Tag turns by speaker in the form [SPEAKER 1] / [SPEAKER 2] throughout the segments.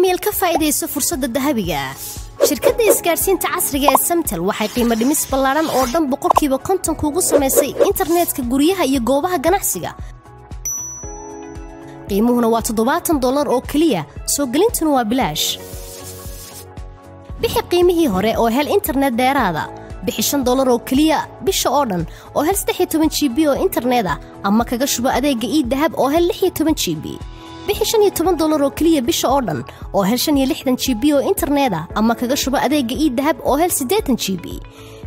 [SPEAKER 1] macmiil ka faa'iideyso fursadda dahabiga ah. Shirkadda isgaarsiinta casriga ee Samtel waxay qiimo dhimis ballaaran oo dhan 50% kuugu samaysay internetka guryaha iyo goobaha ganacsiga. qiimuhuna waa $70 oo kaliya, soo gelintuna waa bilaash. bixi qiimihii hore oo hel internet dheeraada. bixi $5 oo kaliya bisha oo dhan oo hel 16 GB oo internet ah ama kaga shubo adeega e-dahab oo hel 16 GB. bixi $15 oo kaliya bisha oo dhan oo hel 65 GB oo internet ah ama kaga shubo adeega e-dahab oo hel 80 GB.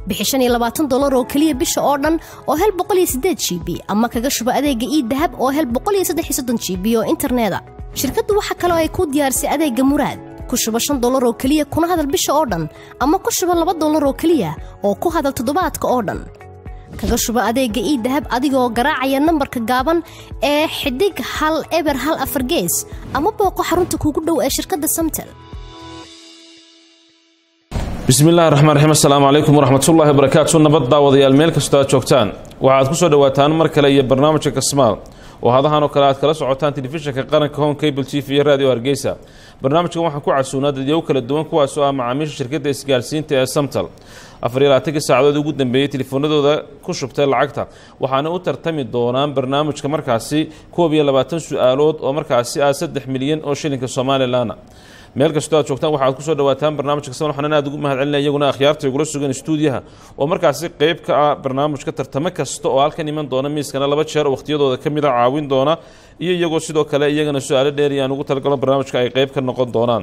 [SPEAKER 1] bixi $25 oo kaliya bisha oo dhan oo hel 108 GB ama kaga shubo adeega e-dahab oo hel 133 GB oo internet ah. Shirkaddu waxa kale oo ay ku diyaarisay adeega Muraad. ku shubo $5 oo kaliya kuna hadal bisha oo dhan ama ku shubo $2 oo kaliya oo ku hadal toddobaadka oo dhan. kaga shubo adeega e-dahab adigoo garaacaya nambarka gaaban ee xidig 114 gees ama booqo xarunta kuugu dhow ee shirkadda Samtel.
[SPEAKER 2] bismillaahir rahmaanir rahiim. assalaamu calaykum waraxmatullaahi wabarakaatuh. nabad daawadayaal meel kasta aad joogtaan waxaad ku soo dhawaataan mar kale iyo barnaamijka Kasmaal oo hadahan oo kale aad kala socotaan telefishinka qaranka Home Cable TV iyo Radio Hargeysa. barnaamijkan waxaan ku casuunaa dadyow kala duwan kuwaas oo ah macaamiisha shirkadda isgaarsiinta ee Samtel. 24 saacadood ugu dambeeyay telefoonadooda ku shubtay lacagta waxaana u tartami doonaan barnaamijka markaasi 22 su'aalood oo markaasi 3 milyan oo shilinka Soomaaliland. meel kasta aad joogtaan waxaad ku soo dhawaataan barnaamijka Kasmaal. waxaan aad ugu mahadcelinaa iyaguna akhyaarta igula sugan stuudiyaha oo markaasi qayb ka ah barnaamijka tartamo kasta oo halkan iman doona miiskana 2 jeer waqtiyadooda kamid ah caawin doona iyo iyagoo sidoo kale iyagana su'aalo dheer aan ugu talagalo barnaamijka ay qayb ka noqon doonaan.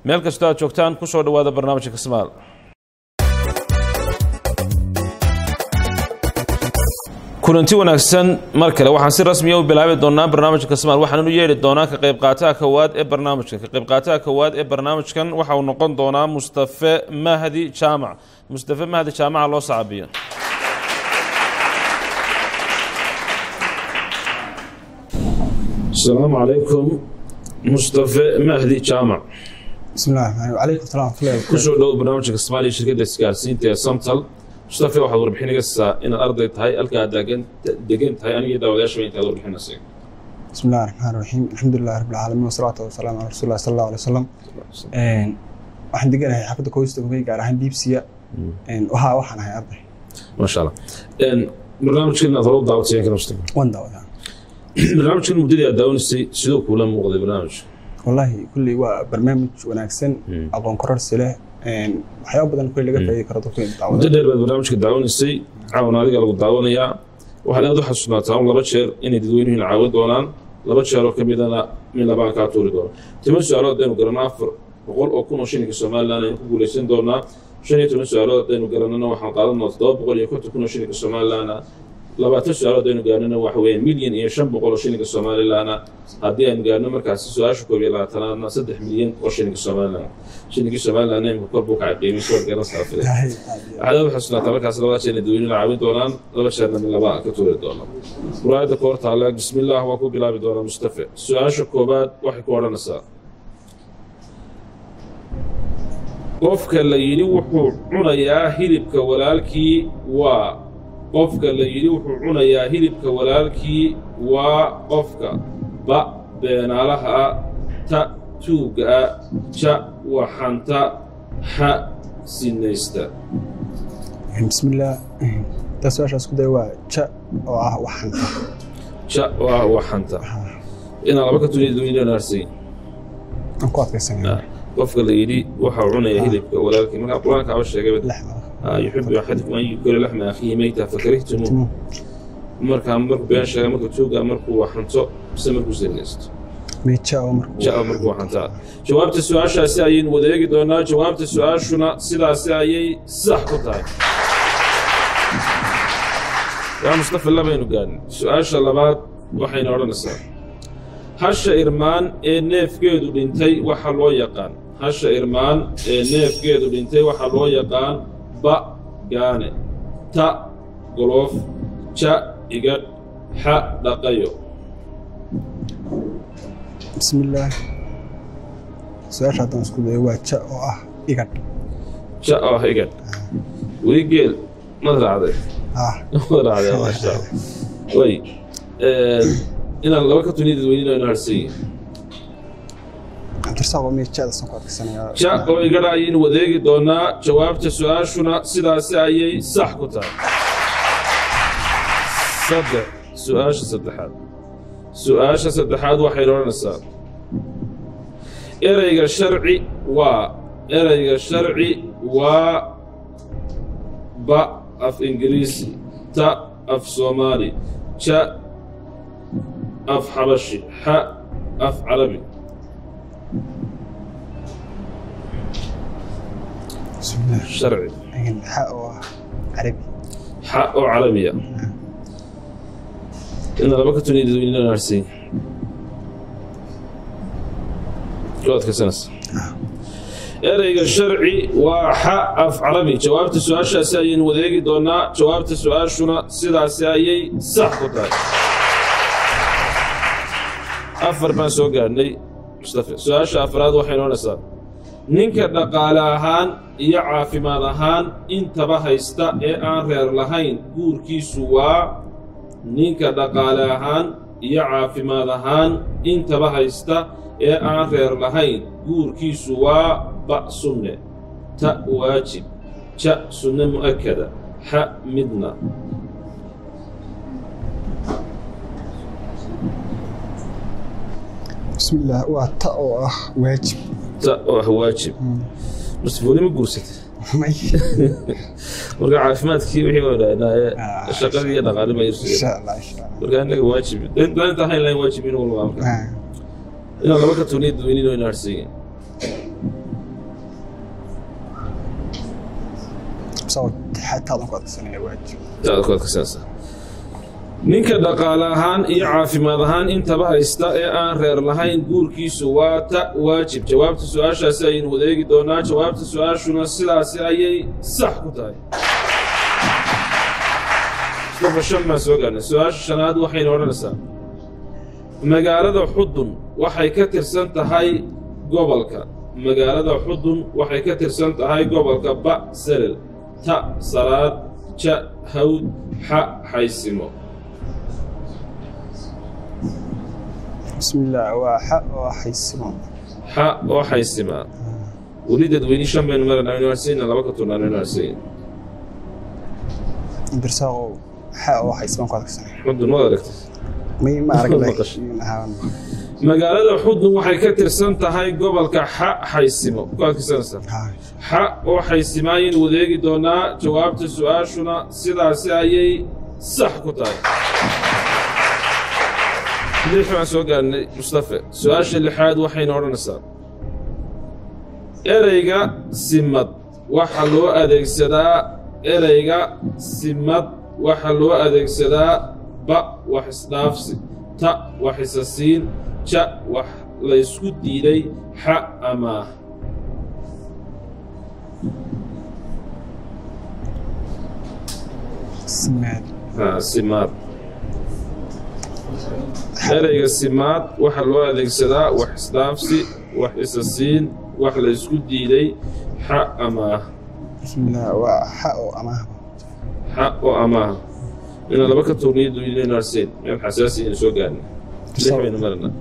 [SPEAKER 2] meel kasta aad joogtaan ku soo dhawaada barnaamijka Kasmaal. kulanti wanaagsan mar kale waxaan si rasmi ah u bilaabi doonaa barnaamijka Kasmaal. waxaan u yeeri doonaa ka qayb qaataha koowaad ee barnaamijkan waxa uu noqon doonaa Mustafa Mahdi Jaamac. Mustafa Mahdi Jaamac loo saabiyo. السلام عليكم مصطفى مهدي جامع.
[SPEAKER 3] بسم الله الرحمن الرحيم. وعليكم السلام ورحمة الله وبركاته.
[SPEAKER 2] كل شيء لو برنامجك الصومالي شركة إسكارسينتا سامتل. مصطفى waxaad warbixinaysaa in arday tahay halka degan tahay aniga dawlayaasha inta aad warbixinaysaa.
[SPEAKER 3] بسم الله الرحمن الرحيم. الحمد لله رب العالمين والصلاة والسلام على رسول الله صلى الله عليه وسلم. waxaan deganahay xaafadda Kooysta Bogey gaar ahaan Diibsiya waxaan ahay arday. ما شاء الله. barnaamijkeena aad hor u daawateen kana Mustafa. waan daawadaa.
[SPEAKER 2] barnaamijkan muddadii aad daawanisay sidoo kula muuqday barnaamij.
[SPEAKER 3] wallahi kulli waa barnaamij wanaagsan aqoon kororsi leh waxyaabo badan ku laga faa'iido karo dadka daawada.
[SPEAKER 2] muddo dheer baad barnaamijka daawanisay caawin adiga lagu daawanayaa waxaad aad u xasuunataa 2 jeer inay dadweynuhu caawin doonaan 2 jeer oo kamidana min labaan ka tuuri doono. timo su'aalood aynu garanaa 400 oo kun oo shilinka Soomaaliland aynu ku guuleysan doonaa. 15 su'aalood aynu garanaa waxaan qaadanaa 750 kun oo shilinka Soomaaliland. 20 su'aalood aynu gaarnaa waxa weeye milyan iyo 500 oo shilinka Soomaaliland. haddii aynu gaarno markaas su'aasha 22 3 milyan oo shilinka Soomaaliland. shilinka Soomaaliland aynu kor buu ka qiimeeyay soo garan saafay. عدد حسنات markaas laba jeer dadweynuhu caawin doonaan 2 jeerna min laba ka tuuri doonaan. quraayada koorta la bismillaah waa ku bilaabi doona Mustafa. su'aasha koobaad waxay ku oranaysaa qofka la yiri wuxuu cunayaa hilibka walaalkii waa qofka la yiri wuxuu cunayaa hilibka walaalkii waa qofka ba beenaalaha ta tuuga ja waxanta ha sinaysta.
[SPEAKER 3] بسم الله. تسوى شخص كده هو شاء وحنتا.
[SPEAKER 2] شاء وحنتا. إن الله بكتب لي دويني نارسي.
[SPEAKER 3] أنقاط كسنة.
[SPEAKER 2] وفق اللي وحوعنا يهلك ولكن من القرآن كعبش جابت.
[SPEAKER 3] لحمة.
[SPEAKER 2] يحب أحدكم أن يأكل لحم أخيه ميتا فكرهتموه. مرك بين شيء مرك توجا مرك وحنتا بسمك وزنست.
[SPEAKER 3] ميتشا
[SPEAKER 2] مرك وحنتا. جوابت السؤال شاسعين وذيك دونا جوابت السؤال شنا سلا سعي صح قطعي. يا مصطفى الله بينو قال سؤال شلبات وحين أورنسا هش إرمان النف جيدو بنتي وحلو يقان هش إرمان النف جيدو بنتي وحلو يقان با جاني تا غلوف شا إجد ح دقيو.
[SPEAKER 3] بسم الله. سؤال شاطر نسكت هو شا إجد
[SPEAKER 2] شا إجد ويجيل ماذا عليه ماذا عليه ما شاء الله. وي إن الله كتوني دويني نارسي.
[SPEAKER 3] Abdirsaaqo meeshaada soo qaadsanaya
[SPEAKER 2] ja oo igala ayaynu wadeegi doonaa jawaabta su-aashuna sidaasi ayay sax ku tahay su-aasha saddexaad waxay odhanaysaa ereyga sharci waa ba af ingiriisi ta af soomaali ja af xabashi xa af carabi sharci
[SPEAKER 3] xa oo carabi
[SPEAKER 2] xa oo carabiya ina laba ka tuniyay dadweynaha naarsiin waad ka sanas ereyga sharci waa xa af carabi jawaabta su-aashaasi ayaynu wadeegi doonaa jawaabta su-aashuna sidaasi ayay sax ku tahay afar baan soo gaadhnay mustafa su-aasha afraad waxay noonaysaa ninka dhaqaale ahaan iyo caafimaad ahaan intaba haysta ee aan reer lahayn guurkiisu waa ninka dhaqaale ahaan iyo caafimaad ahaan intaba haysta ee aan reer lahayn guurkiisu waa ba sunne ta waajib ja sunne mu'akada xa midna
[SPEAKER 3] bismillah waa ta oo ah waajib
[SPEAKER 2] musfuuli ma guursatay marka caafimaadkii wixii wadhaynaaye shaqadii iyo dhaqaale ma
[SPEAKER 3] insha Allah
[SPEAKER 2] marka annaga waajib inta hayn lahayn waajib inuu walba marka inaan laba ka tuniya dadweyniin oo inaarsiiyeen ninka dhaqaale ahaan iyo caafimaad ahaan intaba haysta ee aan reer lahayn guurkiisu waa ta waajib jawaabta su-aashaasi ayaynu wadeegi doonaa jawaabta su-aashuna sidaasi ayay sax ku tahay baan soo gaarnay su-aasha shanaad waxaynu odhanaysaa magaalada xudun waxay ka tirsan tahay gobolka ba salel ta salaad ja hawd xa xaysimo
[SPEAKER 3] bismillah waa xa oo
[SPEAKER 2] xaysima weli dadweyne shan baynu maranaa universityna laba ka turnaan university
[SPEAKER 3] Abdirsaaqo xa oo xaysima ku adagsan
[SPEAKER 2] xudun ma aragtay
[SPEAKER 3] ma aragay
[SPEAKER 2] magaalada xudun waxay ka tirsan tahay gobolka xa xaysimo ku adkaysanaysaa xa oo xaysimaayin wadeegi doonaa jawaabta su-aashuna sidaasi ayay sax ku tahay lix baan soo gaarnay mustafa su-aasha lixaad waxayna odhanaysaa ereyga simad waxaa loo adeegsadaa ba wax isdhaafsi ta wax isasiin ja wax laysku diiday xa amaah simaad ereyga simaad waxaa loo adeegsadaa wax isdhaafsi wax isasiin wax laysku diiday xa amaah
[SPEAKER 3] waa xa oo amaah inaan laba ka tuurniyo dadweynaha naarsiin meel xasaasi aynu soo gaarnay lix baynu maranaa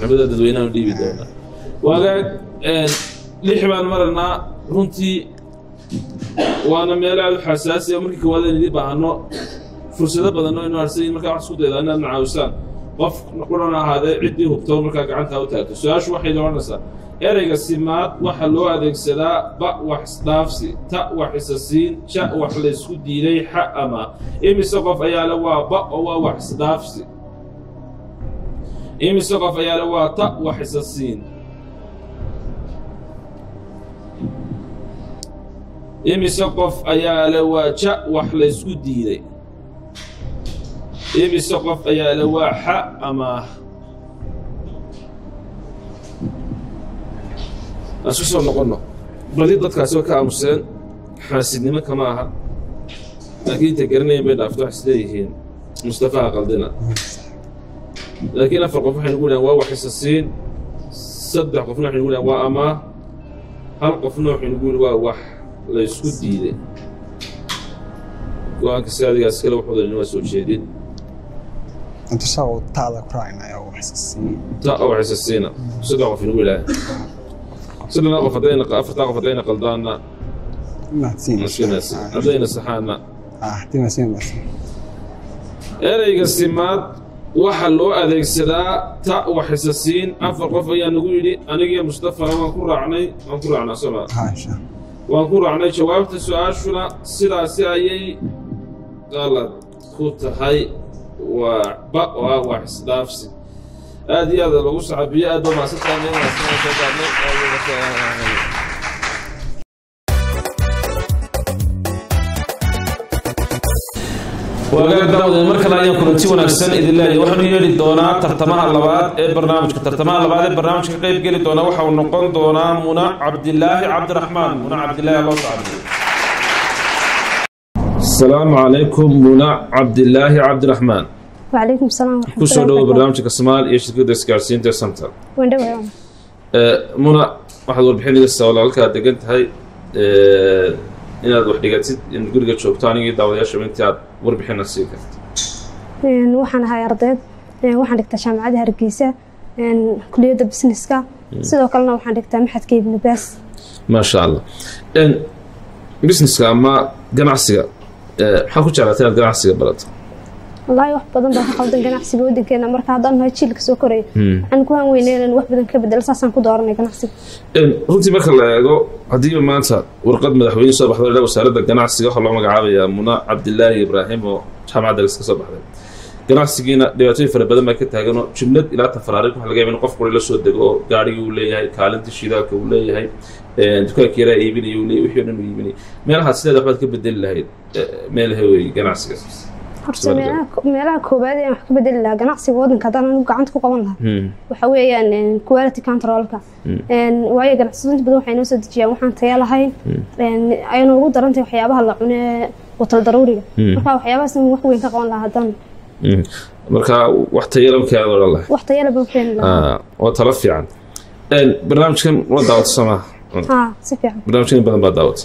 [SPEAKER 3] xabada dadweynaha dhiibi doonaa waagaag lix baan maranaa runtii waana meel aad u xasaasi markii koowaad aynu idin baahano fursado badan oo inu harsayin markaa wax isku daydaa inaad macaawisaan qof quran ahaadee ciddii hubto markaa gacantaa u taagto su-aashu waxay odhanaysaa ereyga simaad waxaa loo adeegsadaa ba wax isdhaafsi ta wax isasiin ja wax laysku diiday xa ama imise qof ayaa le waa ba oo waa wax isdhaafsi imise qof ayaa le waa ta wax isasiin imise qof ayaa le waa ja wax laysku diiday imise qof ayaa le waa xa amaah aan isku soo noqonno badi dadkaasi way ka aamuseen xaasidnimo kama aha laakiin inta garanayan bay dhaafto wax isleeyihiin mustafaha qaldina laakiin afar qof waxaynu gu dhahan waa wax isasiin saddex qofna waxaynu gu dhahan waa amaah hal qofna waxaynu gu yihi waa wax laysku diiday go-aanka si adigaas kale waxoodan waa soo jeedin أنت ساو تعال كراينا يا وحساسين
[SPEAKER 2] تا أو حساسين صدق في الولاية صدق نقف دينا أفرت دينا قلدانا
[SPEAKER 3] ناسين
[SPEAKER 2] دينا سحانا
[SPEAKER 3] تيمسين بس
[SPEAKER 2] ereyga simaad waxa loo adeegsadaa ta waxisasiin afar qof ayaa nagu yidhi aniga Mustafa waan ku raacnay sama waan ku raacnay jawaabta su'aashuna sidaasi ayay qalad ku tahay waa wax isdaafsi aad iyo aad lagu saxabiyo aad ma وقال داود المركز أيام كنتي ونكسن إذا الله وحنا يري دونا ترتمها اللباد البرنامج ترتمها اللباد البرنامج كقيب قلي دونا وحنا نقول دونا منى عبد الله عبد الرحمن منى عبد الله الله تعالى السلام عليكم منى عبد الله عبد الرحمن
[SPEAKER 4] وعليكم السلام ورحمة الله
[SPEAKER 2] وبركاته كل برنامج كسمال يشتكي ديسكارسين تسمتر
[SPEAKER 4] وين دوام
[SPEAKER 2] منى واحد والبحين لسه ولا لك دقنت هاي inaad wax dhigatid in guriga joogto aniga daawadayaasha intii aad warbixin sii kartid
[SPEAKER 4] waxaan ahay ardayd waxaan dhigtaa jaamacadda Hargeysa kulliyadda businesska sidoo kalena waxaan dhigtaa maxadka Ibn Baas
[SPEAKER 2] ma sha Allah businesska ama ganacsiga maxaa ku jeclaatay inaad ganacsiga barato
[SPEAKER 4] والله wax badan baa ka qaldan ganacsiga wadankeena marka haddaan hay jiilka soo koray aan ku aan weyneen wax badan ka bedel saasan ku dooranay ganacsiga
[SPEAKER 2] runtii marka la eego hadii maanta warqad madaxweyne soo baxday wasaaradda ganacsiga waxa loo magacaabaya Muna Cabdillaahi Ibraahim oo jaamacadda iska soo baxday ganacsigiina dhibaatooyin fara badan baa ka taagan oo jumlad ilaa tafaraariq waxa laga yaabaa in qof qori la soo dego gaariga uu leeyahay kaalinta shidaalka uu leeyahay dukaanka yara iibinayo uu leeyahay wixii dhan uu iibinayo meelaha sideeda waxbaad ka bedeli lahayd meelaha way ganacsiga
[SPEAKER 4] meelaha koobaad ee wax ka bedeli lahaa ganacsiga wadanka hadaan anigu gacanta ku qaban lahaa waxa weeyaan quality controlka waayo ganacsiga badan waxay noo soo dejiyaan waxaan tayo lahayn ayna ugu darantay waxyaabaha la cuno watal daruuriga marka waxyaabahaas wax weyn ka qaban lahaa hadaan
[SPEAKER 2] marka wax tayo leh ka wada lahayd
[SPEAKER 4] wax tayo leh baan keen lahaa
[SPEAKER 2] oo tala fiican barnaamijkan waa daawad sama
[SPEAKER 4] si fiican
[SPEAKER 2] barnaamijkan badan baa daawad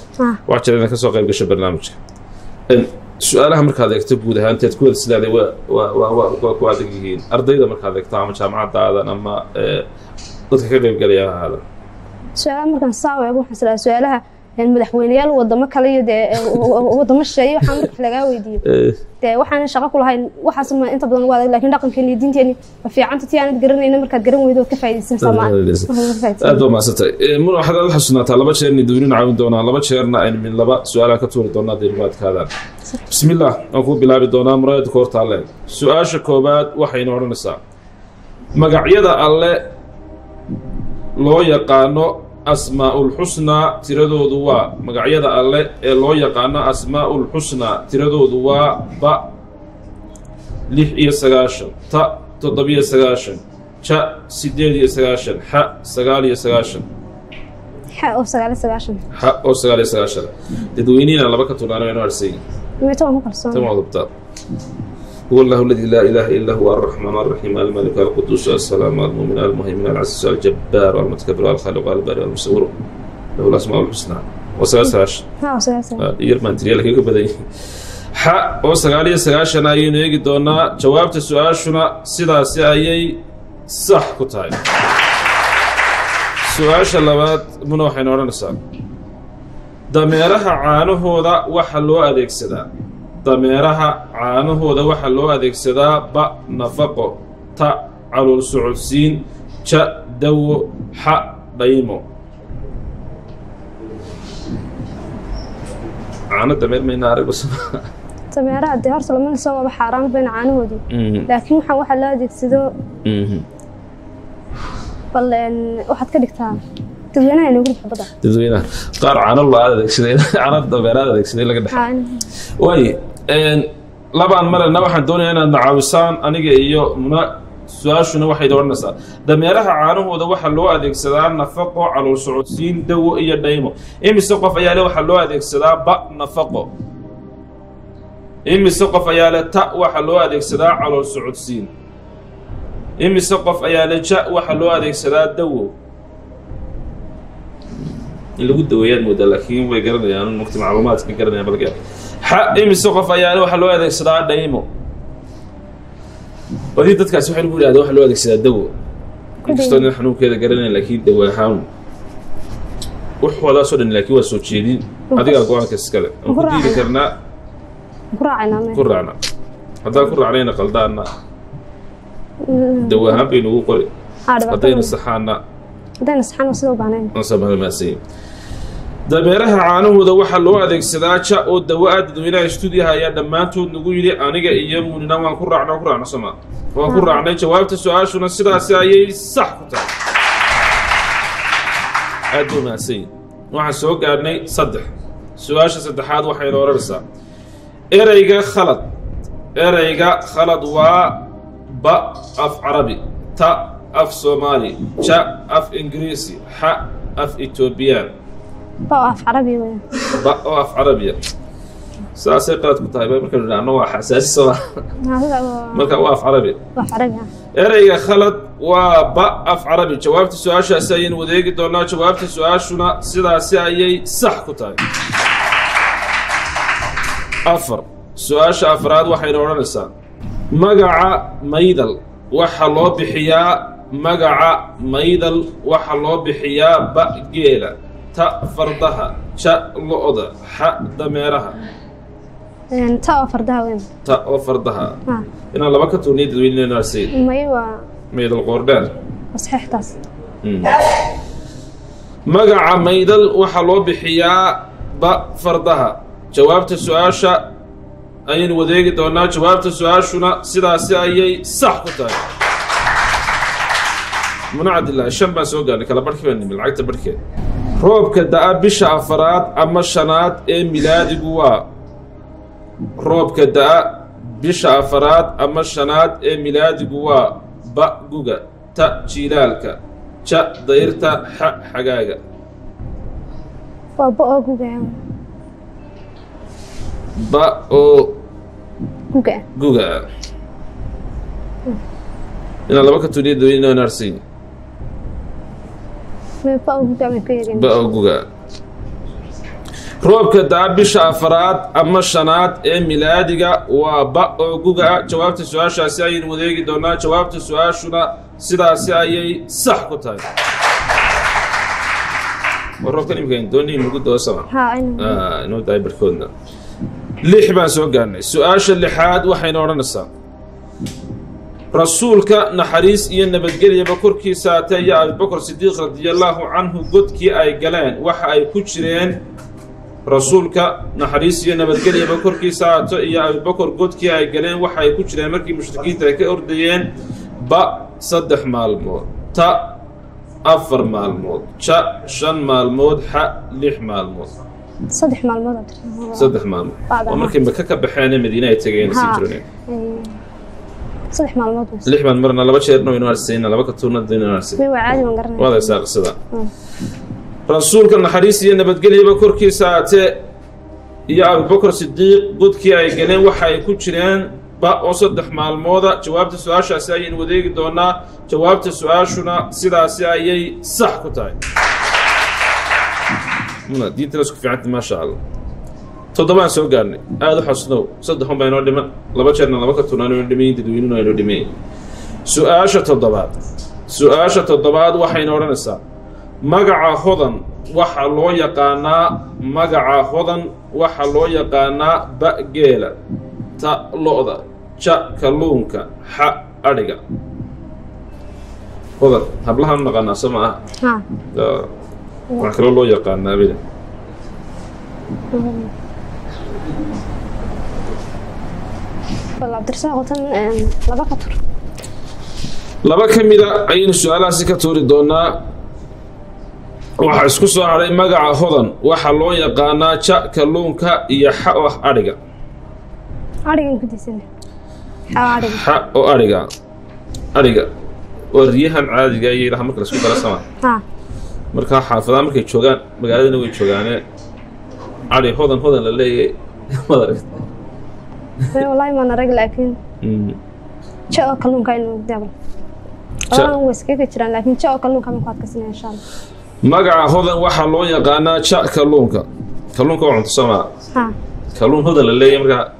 [SPEAKER 2] waxa jirana ka soo qayb gashay barnaamijka سؤالها مركز يكتب وده أنت تقول سلالة و أدقيين أرضية مركز يكتب عم جامعة هذا أما ضد كذا يقول يا هذا
[SPEAKER 4] سؤال مركز صعب يقول حسنا سؤالها المدحوينيال وضم كليه وضم الشيء وحامرك حلقة ويدي وحنا شغال كل هاي وحاسم أنت بدون واحد لكن رقم كان يدين تاني في عنت تاني تقررني إنه مركز قرن ويدو كفاية السماء
[SPEAKER 2] أدو ما ستي من واحد الحسنات على بشر ندورين عاون دونا على بشرنا إن من لبا سؤال كتور دونا ديربات كذا بسم الله أقول بلاد دونا مراد كورت على سؤال شكوبات وحين ورنا الساعة مقعيدا الله لو يقانو أسماء الحسنى تردو دوا مقعيدا الله لو يقانو أسماء الحسنى تردو دوا با لح يسقاشن تا تضبي يسقاشن شا سيديد يسقاشن ح سقال يسقاشن
[SPEAKER 4] حق أو سقال يسقاشن
[SPEAKER 2] حق أو سقال يسقاشن تدوينين على بكرة ولا أنا أرسين
[SPEAKER 4] متى مو كرسون
[SPEAKER 2] تمام ضبط هو الله الذي لا إله إلا هو الرحمن الرحيم الملك القدوس السلام المؤمن المهيمن العزيز الجبار المتكبر الخالق البارئ المصور له الأسماء الحسنى وسلاسل
[SPEAKER 4] وسلاسل
[SPEAKER 2] يرمان تريالك يكون بدأي حق أو سقالي سقاشن أيون يجي دونا جوابت السؤال شنا سيدا سيأيي صح كتاي سؤال شلبات منوحين ورنا سال dameeraha caanahooda waxa loo adeegsadaa dameeraha caanahooda waxa loo adeegsadaa ba nafaqo ta calool socodsiin ja dawo xa dhaymo caano dameer mayna arago
[SPEAKER 4] dameeraha dee horta lama soo waba xaaraan bayna caanahoodii laakiin waxa loo adeegsado bal waxaad ka dhigtaa dadweynaha inuu gudub bada
[SPEAKER 2] dadweynaha qaar caano la adeegsaday caano dameeraha adeegsaday laga dhaxay way labaan marna waxaan doonayaa inaad nacaawisaan aniga iyo muna su'aashuna waxay dooranaysaa dameeraha caanahooda waxa loo adeegsadaa nafaqo calool socodsiin dawo iyo dhaymo imise qof ayaa leh waxa loo adeegsadaa ba nafaqo imise qof ayaa leh ta waxa loo adeegsadaa calool socodsiin imise qof ayaa leh ja waxa loo adeegsadaa dawo lagu daweeyaan moodaa laakiin way garanayaan waqti macluumaadka garanayaan balka ha imise qof ayaa waxa loo adeegsadaa dhaymo ودي dadkaas waxa lagu yiraahdo waxa loo adeegsadaa dawo inkastoo in xanuunkeeda garanay laakiin dawo ahaan wax wada soo dhan laakiin waa soo jeedin adiga go'aanka iskale ku diidi karnaa ku raacna hadaa ku raacnayna qaldaana dawo ahaan bay nagu qori hadayna saxaana sidoo baahneen sabab ma sii dameeraha caanahooda waxa loo adeegsadaa ja oo dawo ah dadweynaha stuudiyaha ayaa dhammaantood nagu yiri aniga iyo munina waan ku raacno sama waan ku raacnay jawaabta su'aashuna sidaas ayay sax ku tahay aad u maasay waxaan soo gaarnay 3 su'aasha saddexaad waxay noorarsaa erayga khalad waa ba af carabi ta af soomaali ja af ingiriisi ha af etoobiyaan
[SPEAKER 4] بقف عربي وين؟
[SPEAKER 2] بقف عربي ساسي قلت كنت هاي مركب لأنه هو حساس سوا مركب وقف عربي
[SPEAKER 4] وقف عربي
[SPEAKER 2] إريا خلط وبقف عربي جوابت السؤال شاسين وذيك دونا جوابت السؤال شنا سيدا سيأيي صح كنت هاي أفر سؤال أفراد وحين ورنسا مقع ميدل وحلو بحياء مقع ميدل وحلو بحياء بقيلة تا فردها شا لؤضة ح دميرها
[SPEAKER 4] تا فردها وين؟
[SPEAKER 2] تا فردها إن الله بكتو نيد وين ناسي ميدل القردان
[SPEAKER 4] صحيح تاس
[SPEAKER 2] مقع ميدل وحلو بحياء بفردها جوابت السؤال شا أين وذيك دونا جوابت السؤال شنا سيدا سيأيي صح كتاي منعد الله الشمبان سوقاني كلا بركي من العقد بركي roobka da'a bisha afaraad ama shanaad ee milaadigu waa roobka da'a bisha afaraad ama shanaad ee milaadigu waa ba guga ta jiilaalka ja dayrta xa xagaaga
[SPEAKER 4] waa ba oo guga
[SPEAKER 2] ba oo
[SPEAKER 4] guga
[SPEAKER 2] ina laba ka tuniyada inaan arsin بأوجا روبك دا بشا أفراد أما شنات ميلادية وبأوجا جوابت السؤال شاسعين وذيك دونا جوابت السؤال شنا سدا سعي صح كتاي وروك يمكن دوني موجود دوسما إنه داي بركونا ليه بان سوقاني السؤال اللي حاد وحين ورنسا رسولك نحريس إيا نبتقلي بكركي ساتي يا أبي بكر الصديق رضي الله عنه قدكي أي قلان وحا أي كتشرين رسولك نحريس إيا نبتقلي بكركي ساتي يا أبي بكر قدكي أي قلان وحا أي كتشرين مركي مشتكين تاكي أرديين با صدح مالمود تا أفر مالمود شا شن مالمود حا ليح مالمود
[SPEAKER 4] صدح مالمود
[SPEAKER 2] ومركي مكاكا بحاني مدينة يتاقين سيجرونين
[SPEAKER 4] صدح معلومات بس
[SPEAKER 2] ليح بان مرنا لبا شيرنا وينو هرسينا لبا كتورنا دينو هرسينا
[SPEAKER 4] مي عادي ما قرنا
[SPEAKER 2] واضح ساق سدا رسولك النحريس يا نبتقلي بكركي ساعته يا ابو بكر الصديق قدكي اي قلين waxa ay ku jireen ba oo saddex maalmooda jawaabta su'aashaasi ay wadeegi doonaa jawaabta su'aashuna sidaas ayay sax ku tahay muna diinta isku fiicanta ma sha Allah todobaan soo gaarnay aad u xasnow saddex un bayno dhiman laba jeerna laba ka tunaano dhimayn dadweynuhu aynu dhimayn su'aasha toddobaad waxayna oranaysaa magaca hodan waxa loo yaqaanaa ba geela ta lo'da ja kalluunka xa adhiga hodan hablahan naqaanaa sama ah waxa kaloo loo yaqaanaa bida
[SPEAKER 4] والله درسنا قطن لبا كتر
[SPEAKER 2] لبا كميدا أين السؤال سكتوري دونا waxa isku soo haray magaca hodan waxa loo yaqaanaa ja kalluunka iyo xa wax ariga
[SPEAKER 4] ku disan
[SPEAKER 2] xa oo ariga wariyahan caadiga ay ilaha marka la isku daro sama marka xaafadaha markay joogaan magaalada way joogaane ari hodan la leeyahay madarka
[SPEAKER 4] والله ما نرجع لكن شاء كلهم كانوا دبل أنا وسكيك ترى لكن شاء كلهم كانوا قاد كسنة إن شاء الله
[SPEAKER 2] مقع هذا واحد لون يقانا شاء كلونك وعند السماء كلون هذا اللي يمرق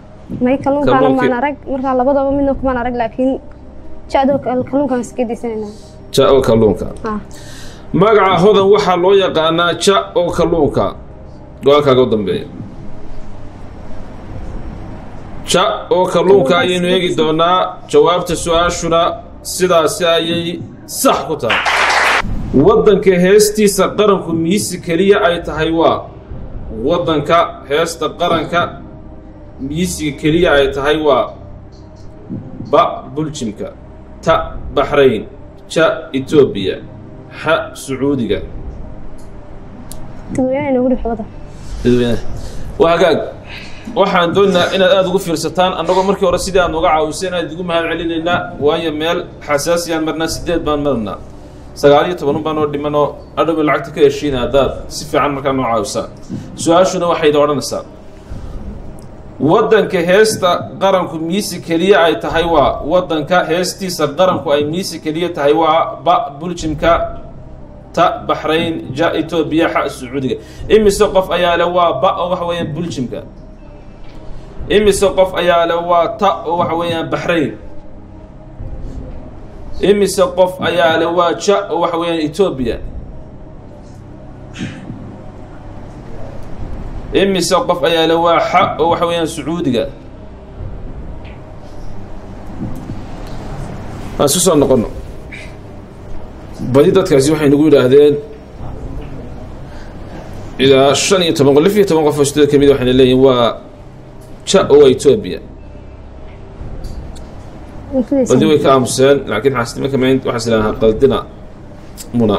[SPEAKER 4] ما يكلون كانوا ما نرجع مرة لبضة منه كمان نرجع لكن jaado kalluunkan iska diisanayna
[SPEAKER 2] ja oo kalluunka magaca hodan waxaa loo yaqaanaa ja oo kalluunka go'aankaaga u dambeeya ja oo kalluunka ayaynu eegi doonaa jawaabta su-aashuna sidaasi ayay sax ku tahay waddanka heestiisa qaranku miisi keliya ay tahay waa waddanka heesta qaranka miisiga keliya ay tahay waa ba buljimka ta baxrayn ja etoobiya ha sacuudiga waa hagaag waxaan doonaynaa inaad aada ugu fiirsataan annagoo markii hore sidii aad nooga caawiseen aad igu mahad celinaynaa waayo meel xasaasiyaan marnaa 8 baan marnaa 19 baan oo dhimanoo adhow lacagta ka heshiina haddaad si fiican markaa noo caawisaan su-aashuna waxay odhanaysaa waddanka heesta qaranku miisi keliya ay tahay waa waddanka heestiisa qaranku ay miisi keliya tahay waa ba buljimka ta baxrayn ja etoobiya xa sacuudiga imise qof ayaa le waa ba oo waxa weeyaan buljimka imise qof ayaa le waa ta oo waxa weeyaan baxrayn imise qof ayaa le waa ja oo waxa weeyaan etoobiya imise qof ayaa le waa xa oo waxa weeyaan sacuudiga aan isku soo noqono badi dadkaasi waxay nagu yidhaahdeen ilaa 15 qof oo sidoo kamid waxayna leeyihiin waa ja oo etoobiya badi way ka aamuseen laakiin xaasnimo kamayn waxaa silaahaa qaldina muna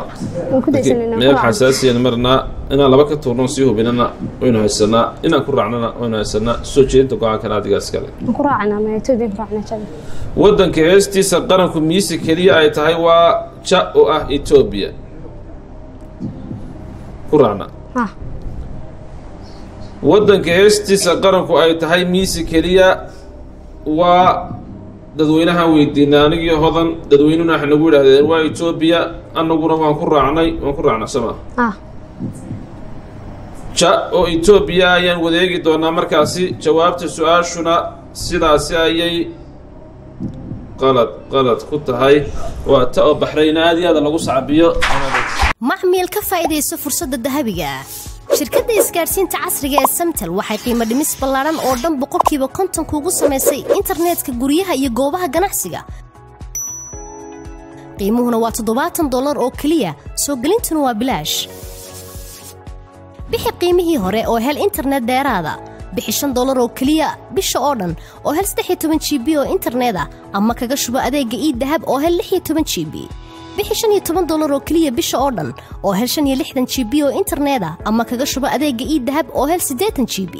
[SPEAKER 2] meel xasaasiyan marna inaan laba ka tuurno sii hubinana waynu haysanaa inaan ku raacnana waynu haysanaa soo jeedinta go-aankan adigaas kale
[SPEAKER 4] ku raacnaa ma etoobiya ku raacnaa jada
[SPEAKER 2] waddanka heestiisa qaranku miisi keliya ay tahay waa ja oo ah etoobiya ku raacna waddanka heestiisa qaranku ay tahay miisi keliya waa dadweynahan weydiinay anigii hodan dadweynuna waxay nagu yidhahdeen waa etoobiya annaguna waan ku raacnaa sama ja oo etoobiya ayaan wadeegi doonaa markaasi jawaabta su-aashuna sidaasi ayay qalad ku tahay waa ta oo baxrayn aad iyo aada lagu sacbiyo
[SPEAKER 1] macmiil ka faa'iidayso fursadda dahabiga shirkadda isgaadhsiinta casriga ee Samtel waxay qiimo dhimis ballaaran oo dhan 50% kuugu samaysay internetka guryaha iyo goobaha ganacsiga qiimuhuna waa $70 oo kaliya soo gelintuna waa bilaash bixi qiimihii hore oo hel internet dheeraada bixi $5 oo kaliya bisha oo dhan oo hel 13 GB oo internet ah ama kaga shubo adeega e-dahab oo hel 16 GB bixi $15 oo kaliya bisha oo dhan oo hel 65 GB oo internet ah ama kaga shubo adeega e-dahab oo hel 80 GB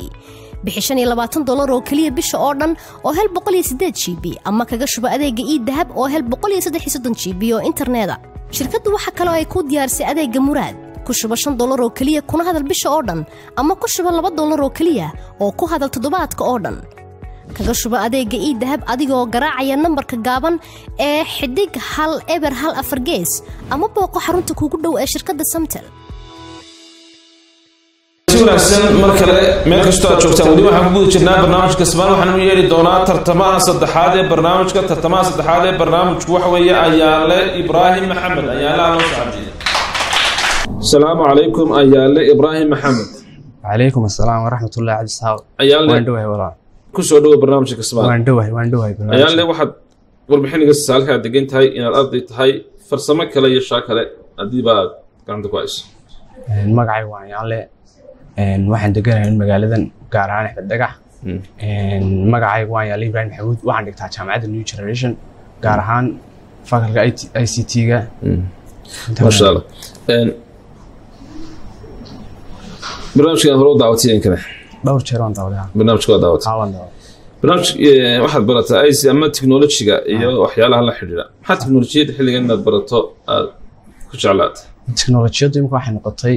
[SPEAKER 1] bixi $20 oo kaliya bisha oo dhan oo hel 108 GB ama kaga shubo adeega e-dahab oo hel 133 GB oo internet ah shirkaddu waxa kale oo ay ku diyaarisay adeega Muraad ku shubo $5 oo kaliya kuna hadal bisha oo dhan ama ku shubo $2 oo kaliya oo ku hadal toddobaadka oo dhan kaga shubo adeega e-dahab adigoo garaacaya nambarka gaaban ee xidig 1 gees ama booqo xarunta kuugu dhow ee shirkadda Samtel
[SPEAKER 2] wanaagsan mar kale meel kastoo aad joogtaan weli waxaan ku guda jirnaa barnaamijka Kasmaan waxaan u yeeri doonaa tartamaha saddexaad ee barnaamijku waxa weeye Ayaale Ibraahim Maxamed Ayaale aan soo xajiyo السلام عليكم أيالي إبراهيم محمد
[SPEAKER 3] عليكم السلام ورحمة الله عبد الصحاب
[SPEAKER 2] أيالي
[SPEAKER 3] واندوه ولا
[SPEAKER 2] كسو دو برنامج كسبان
[SPEAKER 3] واندوه
[SPEAKER 2] أيالي واحد والبحين قصة سالك دقينت هاي إن الأرض تهاي فرسمك لا يشاك لا أديبا كان كويس
[SPEAKER 3] المقعي وأيالي waxaan deganahay magaaladan gaar ahaan Xabadaga magacaygu waa Ayaale Ibraahim Maxamuud waxaan dhigtaa jaamacadda New Generation gaar ahaan fakalka ICT-ga
[SPEAKER 2] ما شاء الله برنامجkan hore u daawateen kale
[SPEAKER 3] dhowr jeer waan daawadaa
[SPEAKER 2] barnaamijka daawateen barnaamij waxaad barataa ICT ama technology-ga iyo waxyaalaha la xiriira maxaa technology-da xilligan inaad barato aad ku jeclaatay
[SPEAKER 3] technology-da imka waxay noqotay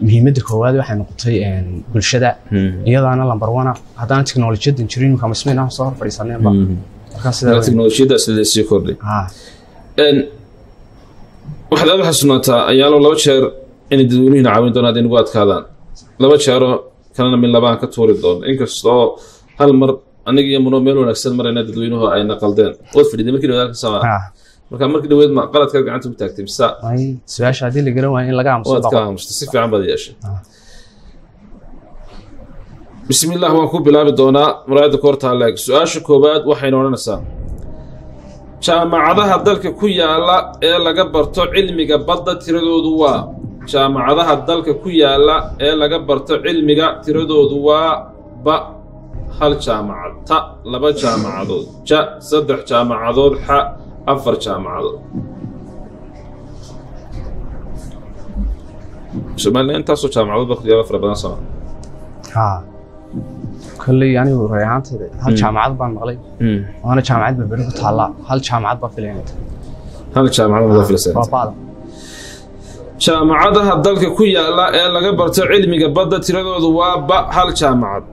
[SPEAKER 3] muhiimadda koowaad waxay noqotay bulshada iyadaana lambar 1 hadaan technology-da jirin marka mas'uulina soo hor fadhiisanayba marka sida
[SPEAKER 2] technology-da sida sii kordhay waxaad aad xasuunataa ayaalo laba jeer in dadweynuhu caawin doonaan in ugu adkaadaan laba jeero kalena min labaan ka tuuri doon inkastoo hal mar aniga iyo muno meel wanaagsan marayna dadweynuhu ayna qaldeen wad fadhiday markii dhawaad ka samaa marka markii dhawaad ma qaladka gacanta ku taagtay mise
[SPEAKER 3] su'aasha hadii la garan waa in laga aamuso
[SPEAKER 2] ka aamusto si fiican baad yeeshay bismillaah waan ku bilaabi doonaa muraayada koorta leeg su'aasha koobaad waxay noqonaysaa jaamacadaha dalka ku yaala ee laga barto cilmiga badda tiradoodu waa jaamacadaha dalka ku yaala ee laga barto cilmiga tiradoodu waa ba hal jaamacad ta laba jaamacadood ja saddex jaamacadood xa afar jaamacadood Soomaaliya intaasoo jaamacadood ba ku yaala fara badan sama
[SPEAKER 3] كلي يعني وريحانت هل جامعات بان مقلي وانا جامعات بربري ku taala hal jaamacad baa filayna
[SPEAKER 2] hal jaamacad baa filaysa jaamacadaha dalka ku yaala ee laga barto cilmiga badda tiradoodu waa ba hal jaamacad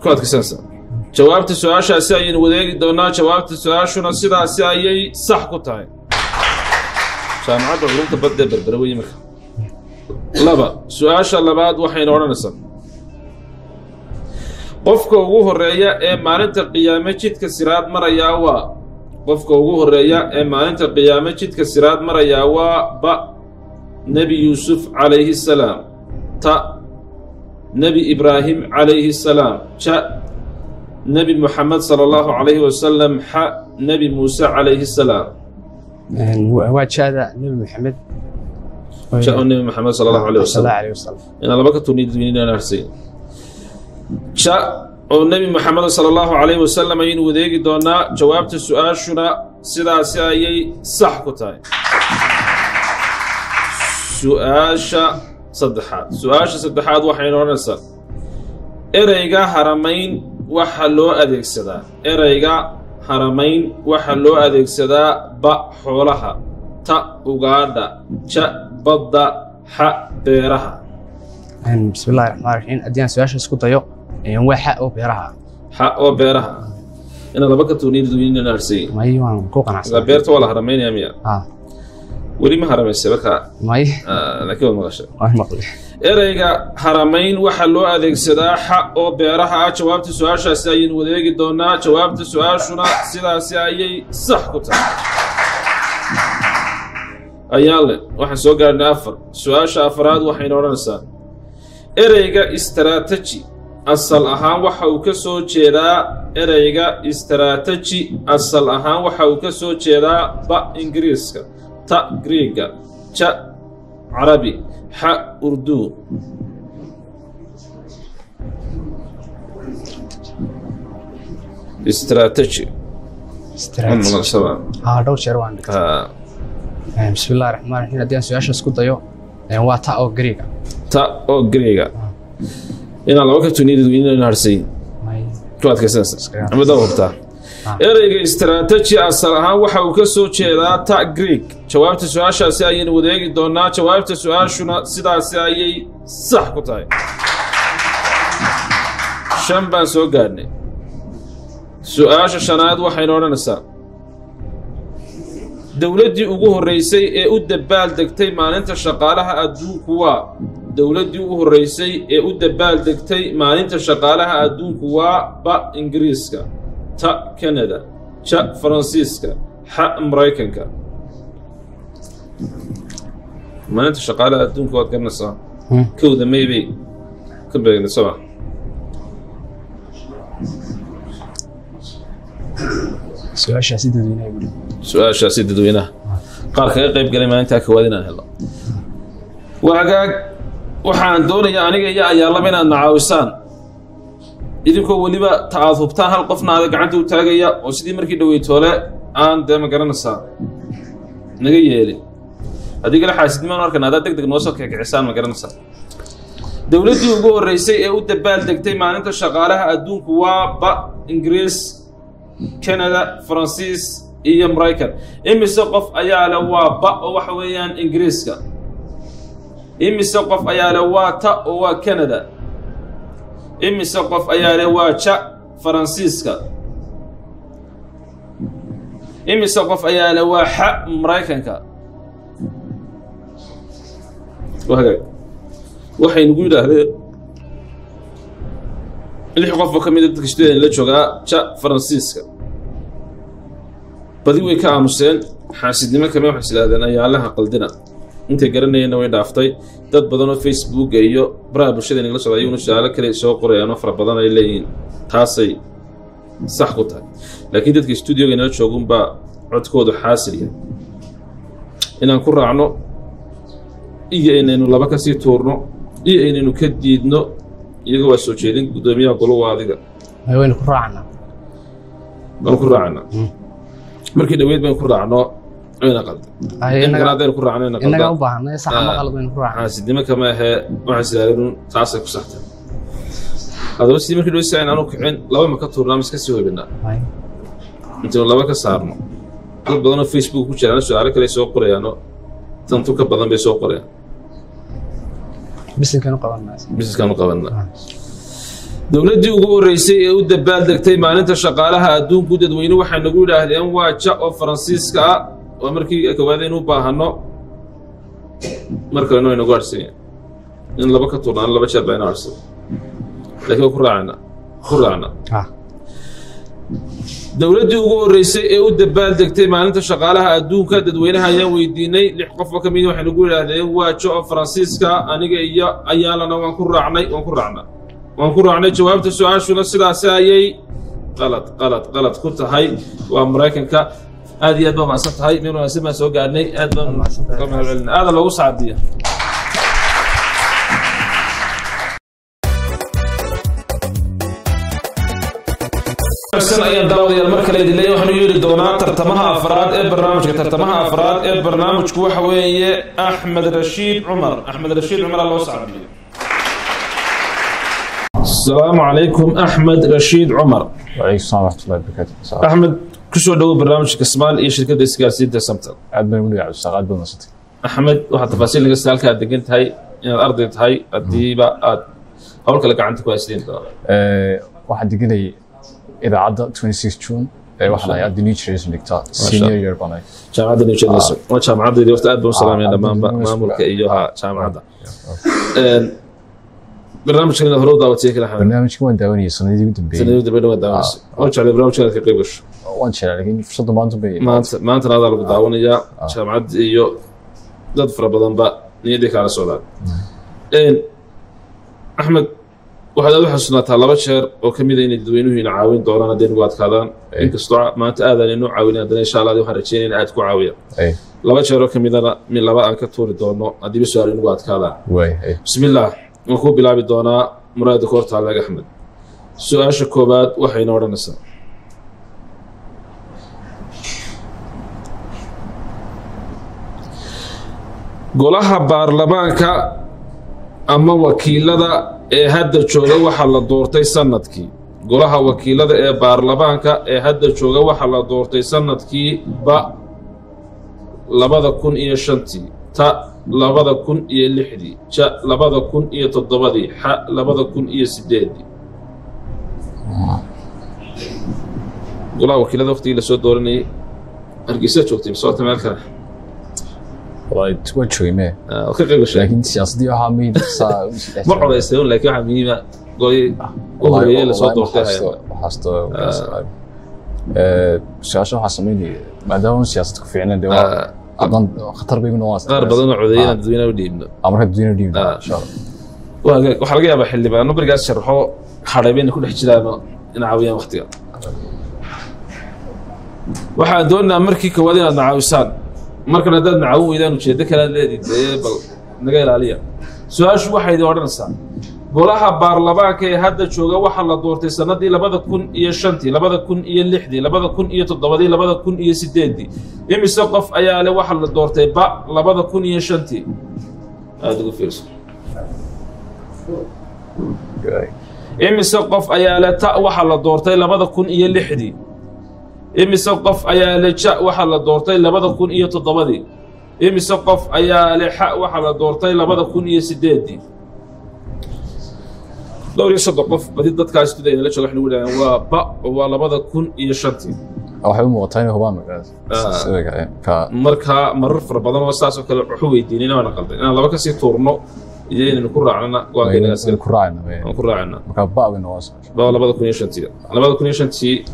[SPEAKER 2] ku adkaysanaysa jawaabta su'aashaasi ayaynu wadaagi doonaa jawaabta su'aashuna sidaasi ayay sax ku tahay jaamacadda culumta badda berbera weeye marka laba su'aasha labaad waxayna odhanaysaa qofka ugu horeeya ee maalinta qiyaame jidka siraad maraya waa qofka ugu horeeya ee maalinta qiyaame jidka siraad maraya waa ba nabi yuusuf calayhi salaam ta nabi ibraahim calayhi salaam ja nabi muxamed sallallahu calayhi wasallam xa nabi muuse calayhi salaam
[SPEAKER 3] waa jaada nabi muxamed
[SPEAKER 2] ja nabi muxamed sallallahu calayhi wasallam ina laba ka tunidinina arsay ja oo nabi muxamed sallallahu calayhi wasallam ayaynu wadeegi doonaa jawaabta su'aashuna sidaasi ayay sax ku tahay su'aasha saddexaad waxay noqonaysaa ereyga haramayn waxa loo adeegsadaa ereyga haramayn waxa loo adeegsadaa ba xoolaha ta ugaadha ja badda xa beeraha
[SPEAKER 3] bismillaahi raxmaani raxiim adiyaan su'aasha isku dayo waa xa oo beeraha
[SPEAKER 2] ina laba ka tuunid duunina arsay
[SPEAKER 3] may waan ku qanacsan
[SPEAKER 2] beerta wala haramaynaya miya weli ma haramaysay marka
[SPEAKER 3] may
[SPEAKER 2] laakiin ma gashay
[SPEAKER 3] waan maqlay
[SPEAKER 2] ereyga haramayn waxa loo adeegsadaa xa oo beeraha jawaabta su'aashaasi ayaynu wadeegi doonaa jawaabta su'aashuna sidaasi ayay sax ku tahay ayaale waxaan soo gaarnay afar su'aasha afraad waxayna odhanaysaa ereyga istaraataji asal ahaan waxa uu ka soo jeedaa ereyga istaraataji asal ahaan waxa uu ka soo jeedaa ba ingiriiska ta greega ja carabi xa urdu istaraataji
[SPEAKER 3] dhowr jeer waan bismillaahi raxmaani raxiim haddii aan su-aasha isku dayo waa ta oo greega ina laba ka tunidid inaan harsay ku adkaysanaysa ama dad hubtaa ereyga istaraataji asal ahaan waxa uu ka soo jeedaa ta greeg jawaabta su'aashaasi ayaynu wadeegi doonaa jawaabta su'aashuna sidaasi ayay sax ku tahay shan baan soo gaadhnay su'aasha shanaad waxayna odhanaysaa dowladdii ugu horreysay ee u dabaal degtay maalinta shaqaalaha adduunku waa dowladdii ugu horreysay ee u dabaal degtay maalinta shaqaalaha adduunku waa ba ingiriiska ta kanada ja faransiiska xa maraykanka maalinta shaqaalaha adduunka waad garanaysaa kowda maybay ka beegnay soma su-aashaasi dadweynaha qaar kaga qayb galay maalintaa koowaad inaan helo waagaag waxaan doonayaa aniga iyo ayaalaba inaad nacaawisaan idinkoo weliba ta aad hubtaan hal qofna aada gacanta u taagaya oo sidii markii dhaweytoole aan dee ma garanaysaa naga yeelin haddii kale xaasidnimaan arkan haddaad deg deg noo soo kicisaan ma garanaysaa dowladdii ugu horreysay ee u dabaal degtay maalinta shaqaalaha adduunku waa ba ingiriis kanada faransiis iyo maraykan imise qof ayaa le waa ba oo waxa weeyaan ingiriiska imise qof ayaa le waa ta oo waa kanada imise qof ayaa le waa ja faransiiska imise qof ayaa le waa xa maraykanka waxay nagu yidhaahdeen
[SPEAKER 2] lix qof oo ka mid ah dadka student la joogaa ja faransiiska badi way ka aamuseen xaasidnimo kama waxay islaahdeen ayaalaha qaldina intay garanayeenna way dhaaftay dad badan oo Facebook iyo baraha bulshada inagala socda ayaguna su'aalo kale soo qorayaan oo fara badan ay leeyihiin taasay sax ku tahay laakiin dadka studio-ga inala joogunbaa codkoodu xaasil yahay inaan ku raacno iyo inaynu laba ka sii tuurno iyo inaynu ka diidno iyaga waa soo jeedin guddoomiyaha goluhu adiga
[SPEAKER 5] waynu ku raacnaa
[SPEAKER 2] markii dhaweyd baynu ku raacno ayna qaldan inagana ku raacno ayna qaldan
[SPEAKER 5] inaga u baahnay sax ama qalad baynu ku raacnaa
[SPEAKER 2] xaasidnimo kama ahe waxay islaahdeen taasay ku saxtay hadaba sidii markii dhaweyd aan aanu kicin laba ma ka tuurnaa iska sii hoybinaa intaanu laba ka saarno dad badan oo Facebook ku jiraan su'aalo kale soo qorayaano tantu ka badan bay soo qorayaan bisinkan qabanaa dowladdii ugu horreysay ee u dabaaldegtay maalinta shaqaalaha adduunku dadweyne waxay nagu yidhaahdeen waa ja oo faransiiska ah waa markii koowaad aynu u baahanno mar kalena way nagu harhsanyeen in laba ka tuurnaan laba jeer baa ina harhsan laakiin ku raacna dowladdii ugu horreysay ee u dabaaldegtay maalinta shaqaalaha adduunka dadweynaha ayaan weydiinay lix qof oo ka mid waxay nagu yidhaahdeen waa ja oo faransiiska aniga iyo ayaalana waan ku raacnay jawaabta su-aashuna sidaasi ayay qalad ku tahay waa maraykanka aad iyo aad baa macsan tahay meel wanaagsan baan soo gaarnay aad baan ka mahadcelinay aada loogu sacadiya ayaan daawadayaal mar kale idin leeyahay waxaanu yeeli doonaa tartamaha afraad ee barnaamijku waxa weeye axmed rashiid cumar loo sacdiyo السلام عليكم أحمد رشيد عمر.
[SPEAKER 6] وعليكم السلام ورحمة الله وبركاته.
[SPEAKER 2] أحمد كسو دو برنامج كسمال إيه شركة إسكارسية تسمتل.
[SPEAKER 6] عدنا منو على الشغال بالنصتي.
[SPEAKER 2] أحمد واحد تفاصيل اللي قصدي لك دقنت هاي إن الأرض هاي الديبة أقول لك عندك كويسين ده.
[SPEAKER 6] واحد دقني إذا عدى 26 جون واحد هاي عدني تشيز نكتة سينيور يير بناي.
[SPEAKER 2] جامعة دنيا تشيز. وجامعة دنيا وقت أدب سلام يا ما ملك إيوها جامعة ده. برنامج كنا هرود دعوتي كلا حنا
[SPEAKER 6] برنامج كمان دعوني سنة قد بي
[SPEAKER 2] دعوني دعوني وش على برنامج كنا كقيبش
[SPEAKER 6] وانش لكن في صدق ما أنتم بي
[SPEAKER 2] ما أنت نادر بدعوني يا شامعد يو ضد فربضان بقى نيدك على سؤال أحمد واحد أول حسنا طلبة شهر وكمية إن الدوينه هنا عاون دورنا دين وقت كذا إنك استطاع ما تأذن إنه عاون عندنا إن شاء الله ده حركين إن عادكوا عاوية لبا شهر وكمية من لبا أنكتور دورنا أدي بسؤال إنه وقت كذا بسم الله وكو بلعب دونا مراد كورت على أحمد سؤال شكوبات وحين ورا نساء قولها بارلمانكا أما وكيلة هذا الشغل وحل دورتي سندكي قولها وكيلة بارلمانكا هذا الشغل وحل دورتي سندكي با لبدا كون إيه شنتي تا labada kun iyo lixdii ja labada kun iyo toddobadii xa labada kun iyo sideedii golaha wakiilada waqtigii lasoo dooranayay hargeysa joogtay misoota meel kale
[SPEAKER 6] والله توجهي ما لكن سياسي waxaa muhiim
[SPEAKER 2] ma codeysay laakiin waxa muhiim ah golay la soo doortay
[SPEAKER 6] haasto siyaasada waxa sameeyay maadaama siyaasadku fiicnaan deewa adan khatar bay noqon
[SPEAKER 2] qaar badan oo codeeyay dadweynaha u dhiibno
[SPEAKER 6] amarka dadweynaha dhiibno insha
[SPEAKER 2] Allah waxa laga yaabaa xildhibaano barigaas sharxo xarabeena ku dhex jiraan in caawiyaan waqtiga waxaan doonaa markii koowaad inaad caawisaan markana dad caawin weydaan ujeedo kala leedahay bal naga ilaaliya su'aashu waxay idin odhanaysaa golaha baarlamaanka ee hadda jooga waxa la doortay sanadii 2005 2006 2007 2008 imise qof ayaa leh waxa la doortay ba 2005 aad ugu fiirso imise qof ayaa leh ta waxa la doortay 2006 imise qof ayaa leh ja waxa la doortay 2007 imise qof ayaa leh xa waxa la doortay 2008 دوري صدق قف بدي ضد كاس تدي لا شو إحنا نقول waa 2005
[SPEAKER 6] waxay u muuqataa hubaan markaas
[SPEAKER 2] marka marar fara badan oo saas oo kale wuxuu weydiinay inaan qaldan inaan laba ka sii tuurno إذا نكون راعنا واقعنا
[SPEAKER 6] وين كراعنا
[SPEAKER 2] نكون راعنا
[SPEAKER 6] مكبا بنواصل
[SPEAKER 2] بقى لبض كوني شنتي لبض كوني شنتي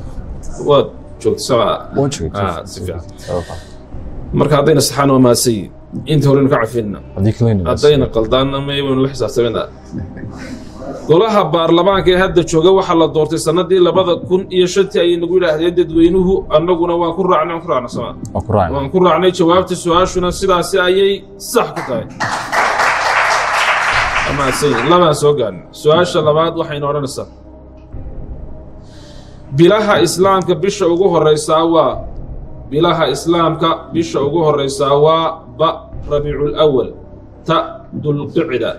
[SPEAKER 2] واد شوت سوا
[SPEAKER 6] وجهي
[SPEAKER 2] سفيع marka hadayna saxaan waa maasay inta hore ka cafina hadayna qaldaanna ma yeelan la xisaabtamina golaha baarlamaanka ee hadda jooga waxa la doortay sanadii 2005 ay nagu yiraahdeen dadweynuhu annaguna waan ku raacnay sama waan ku raacnay jawaabta su'aashuna sidaas ayay sax ku tahay ama say lama soo gaan su'aasha labaad waxayna oranaysaa bilaha islaamka bisha ugu horeysa waa bilaha islaamka bisha ugu horeysa waa ba rabiul awwal ta dul qicda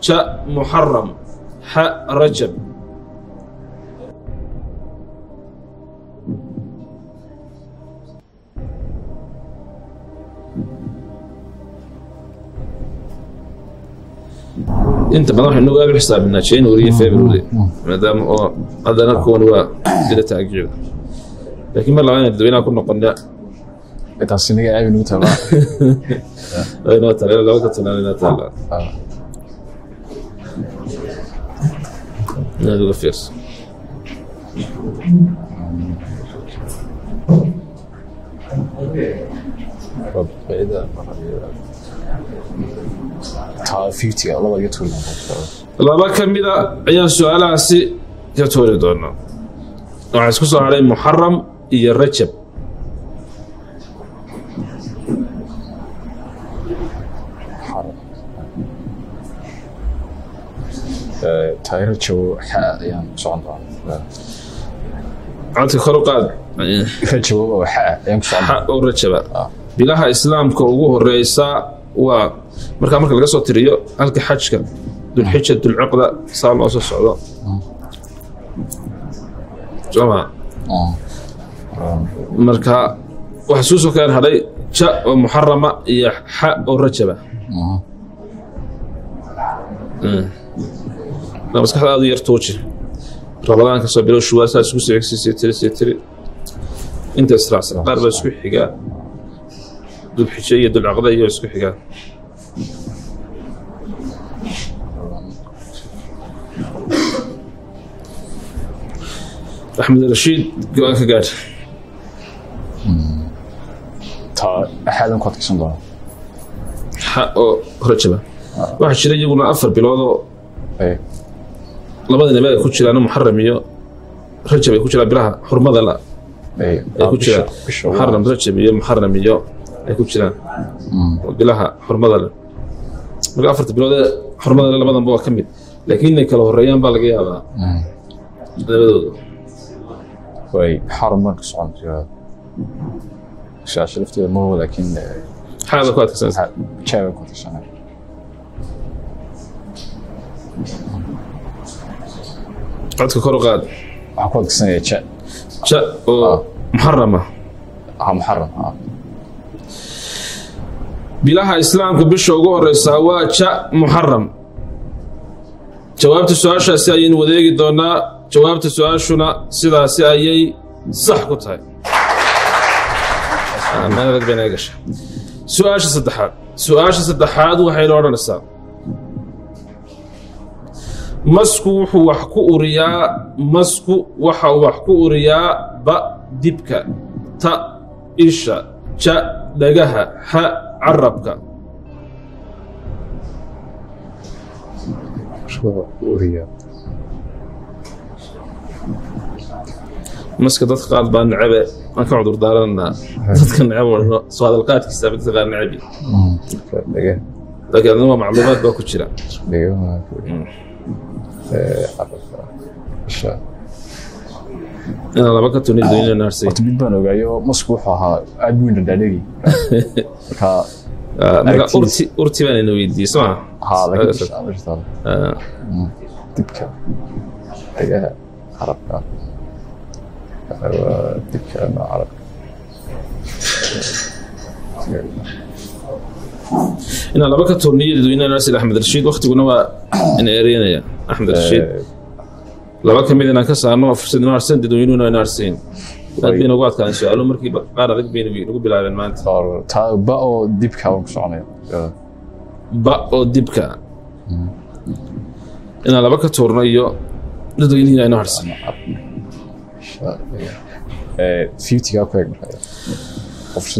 [SPEAKER 2] ja muharram ha rajab انت ما راح نقول حسابنا جانوري فبراير ما دام هذا نكون وجد تاجيل لكن ما لغانا دوينا كنا قلنا
[SPEAKER 6] taasiniga ay inuu taba
[SPEAKER 2] ay noo tala loo ka talana tala nadu firs ta 50 laba iyo tuulna laba kamida ayaan su'aalahaasi ka toori doonaa waxa isku soo haray muharram iyo rajab
[SPEAKER 6] تاير جو حيان صعدان
[SPEAKER 2] عندك خروقات
[SPEAKER 6] رجب وحيان صعدان
[SPEAKER 2] ورجب bilaha islaamka ugu horeysa waa marka laga soo tiriyo halka xajka dul xijja dul ciqda saal oo soo socdo jama marka waxa soo keen haday ja oo muharrama iyo ha oo rajaba بس كذا هذا يرتوجي رمضان كسر بلو شو أساس كوسي سيتري أنت إسراس قارب سكوي حجا دول حجية دول عقدية سكوي حجا أحمد الرشيد قال كجار
[SPEAKER 6] تا أحد قد كسندوا
[SPEAKER 2] حق رجبة واحد شري يقولنا أفر بلوضو
[SPEAKER 6] إيه
[SPEAKER 2] labada nabi ay ku jiraan muharram iyo rajab ay ku jiraan bilaha xurmada la ay ku jiraan muharram rajab iyo muharram iyo ay ku jiraan bilaha xurmada la marka afarta bilood xurmada la labadan baa kamid laakiin inay kala horeeyaan baa laga yaabaa labadooda
[SPEAKER 6] way xarman ka socon jira shaashada ma laakiin
[SPEAKER 2] hada ku adkaysan
[SPEAKER 6] jaaga ku adkaysan
[SPEAKER 2] عندك خروقات
[SPEAKER 6] أقول سنة
[SPEAKER 2] شاء محرمة
[SPEAKER 6] محرم
[SPEAKER 2] بلاها إسلام كبش وجوه الرساوات شاء محرم جوابت السؤال شاسعين وذيك دونا جوابت السؤال شنا سدا سعي صح كتاي ما نرد بيناقش سؤال صدحات وحيل ورا الرسال مسكو وحكو أوريا مسكو وحكو أوريا با دبكا تا إيشا جا دقها ها عربكا
[SPEAKER 6] شو أوريا
[SPEAKER 2] مسك دتك قاد بان عبا ما كعذر دارنا دتك نعبا سؤال القات كسب دتك نعبي لكن هو معلومات باكو جرا أنا لما كنت نريد أن نرسل.
[SPEAKER 6] أتبين بانو مسكوحها أدمين الدليل. كا.
[SPEAKER 2] أرتي بان إنه يدي سمع.
[SPEAKER 6] هذا كيش أمرتها. تبكى. هي عربك. تبكى مع عرب.
[SPEAKER 2] إن لما كنت نريد أن نرسل أحمد الرشيد وقت قلنا إن إيرينا يا أحمد الرشيد. لما كملنا كسرنا فرصة نارسين تدويننا نارسين. بين وقت كان سؤاله مركي قارة ذيك بين نقول بلعب المانت.
[SPEAKER 6] تا بقى ديبكا ومشانه.
[SPEAKER 2] بقى ديبكا inaan laba ka tuurno iyo dadweynihiina aynu harsano
[SPEAKER 6] 50 ku eeg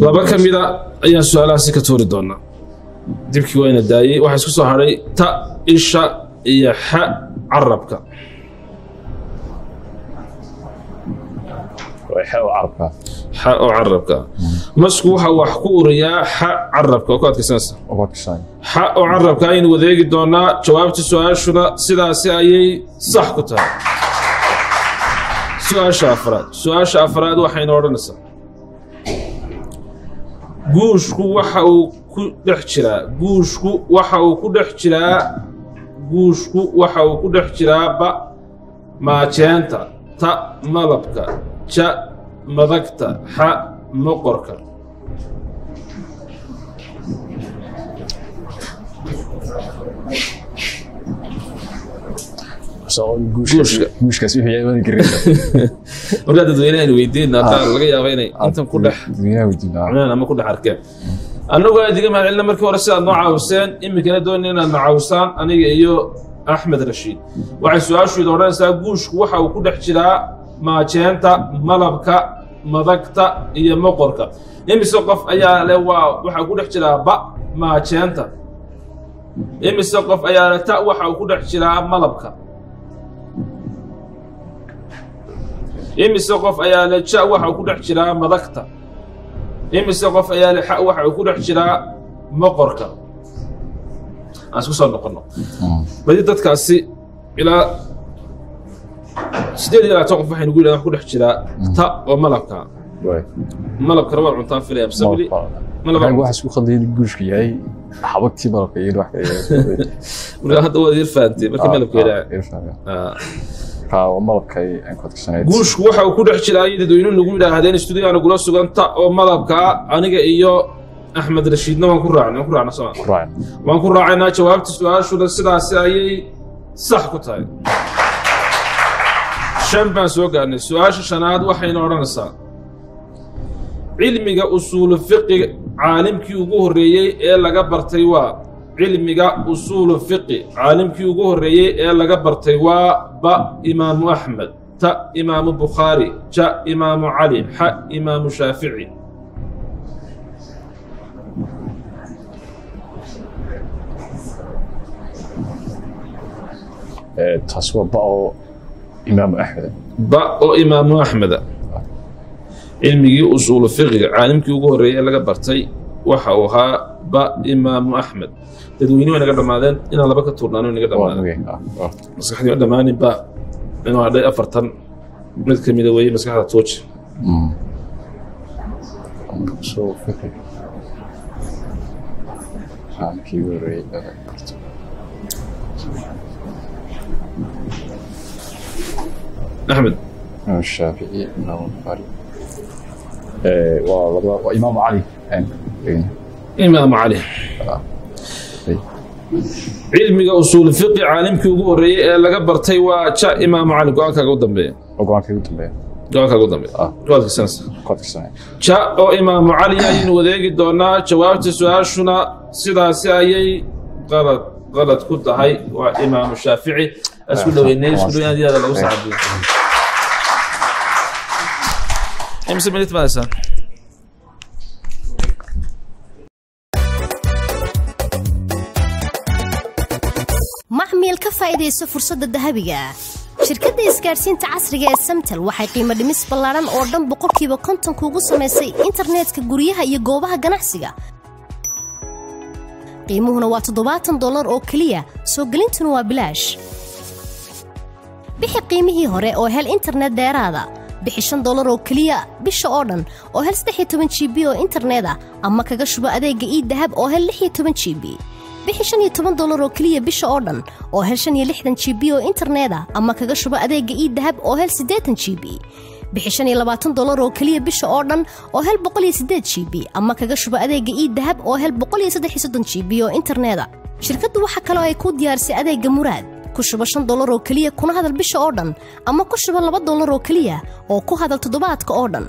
[SPEAKER 2] laba ka mida ayaan su'aalahaasi ka tuuri doonaa dibkii wayna daayay waxaa isku soo hadhay ta isha iyo xa carabka xa oo carabka masku waxa wax ku uriyaa xa carabka oo ku adkaysanaysa xa oo carabka aynu wadeegi doonaa jawaabta su'aashuna sidaasi ayay sax ku tahay su-aasha afraad waxayna odhanaysaa guushku waxa uu ku dhex jiraa ba maajeenta ta malabka ja madagta xa moqorka
[SPEAKER 6] guushkaas wixii ay wada garin
[SPEAKER 2] markaa dadweynaha aynu weydiinaa qaar laga yaaba inay intan ku dhex cunaan ama ku dhex arkeen annagu aad iga mahadcelina markii hore sidaad noo caawiseen iminkana doonay inaad noo caawisaan aniga iyo axmed rashiid waxay su-aashuida odhanaysaa guushku waxa uu ku dhex jiraa maajeenta malabka madagta iyo moqorka imise qof ayaa le waxa uu ku dhex jiraa ba maajeenta imise qof ayaa le ta waxa uu ku dhex jiraa malabka imise qof ayaa le ja waxa uu ku dhex jiraa madagta imise qof ayaa le xa waxa uu ku dhex jiraa moqorka aan isku soo noqono badi dadkaasi ilaa 8 qof waxaynu ku yidhahdaan ku dhex jiraa ta oo malabka malabkana waa cuntaan filaya bisabili
[SPEAKER 6] malabka waxa isku khaldiyay guushka yahay xabagtii malabka iyo wax kale
[SPEAKER 2] marka hadda waa dir faantay marka malabka
[SPEAKER 6] malabkay aan ku adkaysanay
[SPEAKER 2] guushku waxa uu ku dhex jiraa dadweynuhu nagu yidhaahdeen stuudiyaana gula sugan ta oo malabka aniga iyo axmed rashiidna waan ku raacnaa soo waan ku raacaynaa jawaabta su-aashuna sidaasi ayay sax ku tahay shan baan soo gaarnay su-aasha shanaad waxayna odhanaysaa cilmiga usuulu fiqi caalimkii ugu horreeyey ee laga bartay waa cilmiga usuulu fiqi caalimkii ugu horreeyey ee laga bartay waa ba imaamu axmed ta imaamu bukhaari ja imaamu cali xa imaamu shaafici
[SPEAKER 6] taas waa ba oo imaamu axmed
[SPEAKER 2] ba oo imaamu axmeda cilmigii usuulu fiqiga caalimkii ugu horreeyey ee laga bartay waxa uu ahaa ba imaamu axmed dadweyne way naga dhammaadeen inaan laba ka tuurnaano naga dhammaadeen maskaxdii ma dhammaanin ba inuu hadhay 40 mid ka mida weeye maskaxda tuuji
[SPEAKER 6] caalimkii ugu horreeyey ee laga bartay
[SPEAKER 2] أحمد
[SPEAKER 6] الشافعي إمام البخاري وإمام علي
[SPEAKER 2] إمام علي علمي أصول الفقه عالمك يقول رأي لقى برتي وشاء إمام علي قالك قدام بيه قالك قدام بيه قالك سنة شاء أو إمام علي أين وذيك دونا جوابت السؤال شنا سيدا سيايي غلط كنت هاي وإمام الشافعي أسكول لو إنيش كلو ينادي هذا لو صعب امسك من يتماسى
[SPEAKER 1] macmiil ka faa'iidayso fursadda dahabiga shirkadda isgaarsiinta casriga ee Samtel waxay qiimo dhimis ballaaran oo dhan 50% kuugu samaysay internetka guryaha iyo goobaha ganacsiga qiimuhuna waa $70 oo kaliya soo gelintuna waa bilaash bixi qiimihii hore oo hel internet dheeraada bixi $5 oo kaliya bisha oo dhan oo hel 13 GB oo internet ah ama kaga shubo adeega e-dahab oo hel 16 GB bixi $15 oo kaliya bisha oo dhan oo hel 60 GB oo internet ah ama kaga shubo adeega e-dahab oo hel 80 GB bixi $20 oo kaliya bisha oo dhan oo hel 108 GB ama kaga shubo adeega e-dahab oo hel 133 GB oo internet ah shirkaddu waxa kale oo ay ku diyaarisay adeega muraad ku shubo $5 oo kaliya kuna hadal bisha oo dhan ama ku shubo $2 oo kaliya oo ku hadal toddobaadka oo dhan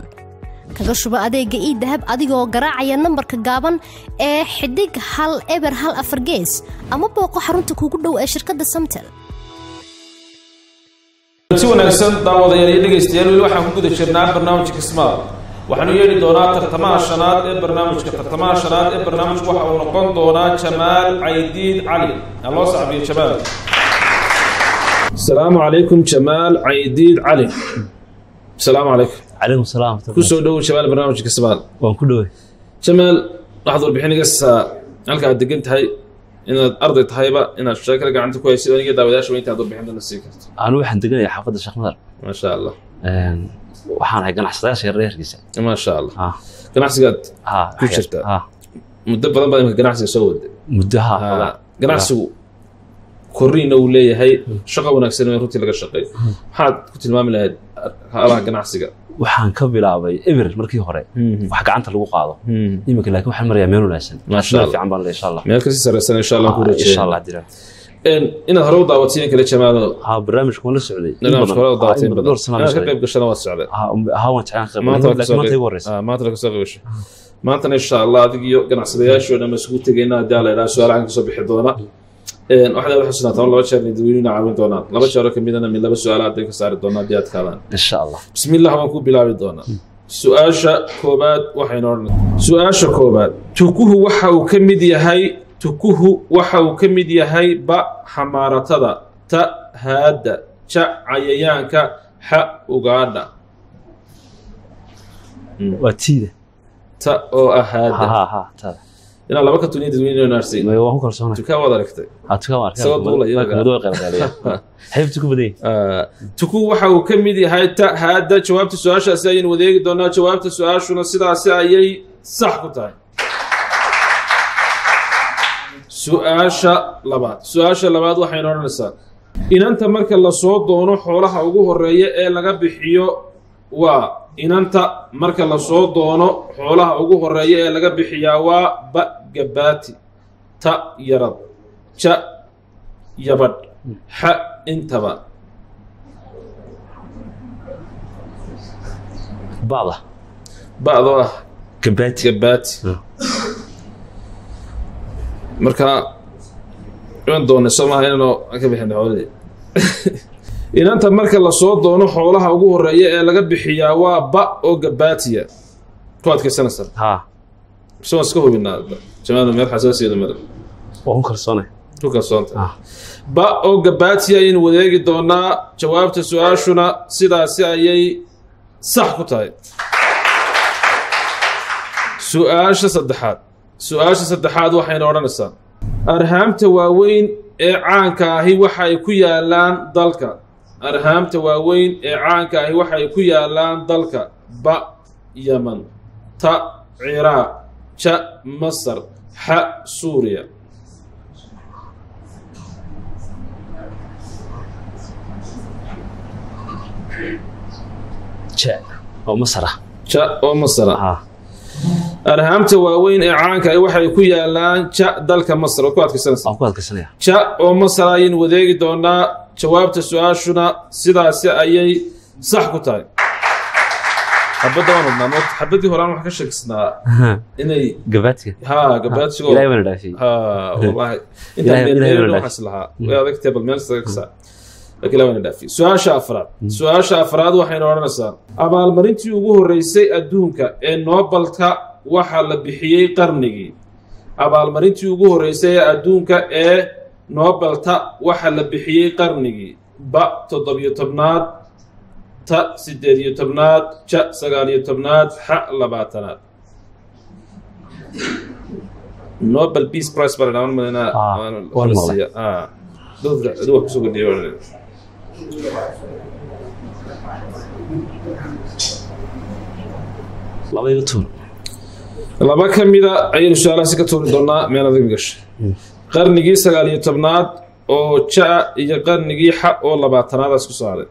[SPEAKER 1] kaga shubo adeega idahab adigoo garaacaya nambarka gaaban ee xidig hal eber hal afar gees ama booqo xarunta kuugu dhow ee shirkadda Samtel.
[SPEAKER 2] si wanaagsan daawadayaal iyo dhegeystayaal weli waxaan ku guda jirnaa barnaamijka Kismaal waxaanu yeeli doonaa tartamaha shanaad ee barnaamijka waxa uu noqon doonaa Jamaal Caydiid Cali aloo saaxiibay Jamaal. Assalaamu alaykum Jamaal Caydiid Cali. Assalaamu alaykum.
[SPEAKER 7] عليكم السلام
[SPEAKER 2] ku soo dhaw Jamaal barnaamijka Kismaal.
[SPEAKER 7] waan ku dhaway
[SPEAKER 2] Jamaal waxaad warbixinaysa halka aad degan tahay inaad arday tahayba inaad shaqada gacanta ku haysid aniga daawadaasha inta aad warbixinta la sii karto.
[SPEAKER 7] anu waxaan deganayaa xaafadda Sheekh Madar
[SPEAKER 2] ma sha Allah.
[SPEAKER 7] waxaan ahay ganacsadayaasha yaryarkiisa
[SPEAKER 2] ma sha Allah. ganacsigaad ku jirta muddo badan ganacsiga soo waday
[SPEAKER 7] muddaha
[SPEAKER 2] ganacsigu korriina uu leeyahay shaqo wanaagsan oo runtii laga shaqeeyo maxaad ku tilmaami lahayd halaha ganacsiga
[SPEAKER 7] waxaan ka bilaabay eber markii hore wax gacanta lagu qaado imika laakiin waxaan marayaa meel wanaagsan
[SPEAKER 2] ma sha Allah
[SPEAKER 7] fiican baan leeyahay insha Allah
[SPEAKER 2] meel ka sii sareysan insha Allah ku rajeeyo
[SPEAKER 7] insha Allah dira
[SPEAKER 2] inaad hore u daawatiin kale Jamaal
[SPEAKER 7] barnaamijku la socday
[SPEAKER 2] hore u daawatiin badan ka qayb gashana waa socday
[SPEAKER 7] waan jeclaan qayb laakiin maanta igu horeysa
[SPEAKER 2] maanta la soo qaybasho maanta insha Allah adigiyo ganacsadayaashoona ma isku tageynaa daal ilaa su'aalahan ka soo bixi doona waxaad xasuunataa laba jeer dadweynuhu caawin doonaan laba jeer ka midana mid laba su'aalaad ay ka saari doonaan diyaad kaadaan
[SPEAKER 7] insha Allah
[SPEAKER 2] bismillaah waan ku bilaabi doonaa su'aasha koobaad waxay noqon su'aasha koobaad tukuhu waxa uu ka mid yahay ba xamaaratada ta haada ja cayayaanka ha ugaadha
[SPEAKER 7] waa tiida
[SPEAKER 2] ta oo ahaada
[SPEAKER 7] ta
[SPEAKER 2] ina laba ka tunid dadweynaha naarsi
[SPEAKER 7] ma waan ku kalsoonahay
[SPEAKER 2] tuka wada aragtay
[SPEAKER 7] tuka waan arkay
[SPEAKER 2] soo duulay
[SPEAKER 7] madoo qalqalaya xeebtu ku baday
[SPEAKER 2] tuku waxa uu ka mid yahay ta haada jawaabta su'aashaasi ayaan wadeegi doonaa jawaabta su'aashuna sidaas ayay sax ku tahay su'aasha labaad waxay noqonaysaa inanta marka la soo doono xoolaha ugu horeeya ee laga bixiyo waa inanta marka la soo doono xoolaha ugu horeeya ee laga bixiyaa waa ba gabaati ta yarad ja yabadh ha intaba ba'do ah gabaati marka aan doonay Soomaaliya inuu ka bixin xoolaha inanta marka la soo doono xoolaha ugu horeeya ee laga bixiyaa waa ba oo gabaatiya ku adkaysanaysa soo iska hubinaa Jamaal meel xasaasiyada mar
[SPEAKER 7] waan kalsoonay
[SPEAKER 2] ba oo gabaatiya in wadeegi doonaa jawaabta su'aashuna sidaas ayay sax ku tahay su'aasha saddexaad waxay noqonaysaa arhaamta waaweyn ee caanka ahi waxa ay ku yaalaan dalka ba Yaman ta Ciraaq ja Masar ha Suuriya
[SPEAKER 7] ja oo Masar arhaamta waaweyn ee caanka ay waxay ku yaalaan ja dalka Masar oo ku adkaysanaysa ja oo Masar ayaan wadeegi doonaa jawaabta su'aashuna sidaas ayay sax ku tahay xabadii horaan wax ka sheegsnaa inay gabaatiga wallahi ilaahay waxa lahaa way adagtay bal meel sagsa laakiin lawana dhaafi su'aasha afraad waxay noqonaysaa abaalmarintii ugu horeysay adduunka ee Nobelka waxa la bixiyay qarnigii abaalmarintii ugu horeysay adduunka ee Nobelka waxa la bixiyay qarnigii ba 17aad ta 18aad ja 19aad ha 20aad Nobel Peace Prize barnaamij madana dadka ku soo gudbiyay laba ka mida ayaynu su'aalahaasi ka tuuri doonaa meel adag gashay qarnigii 19aad oo ja iyo qarnigii ha oo 20aad isku soo haray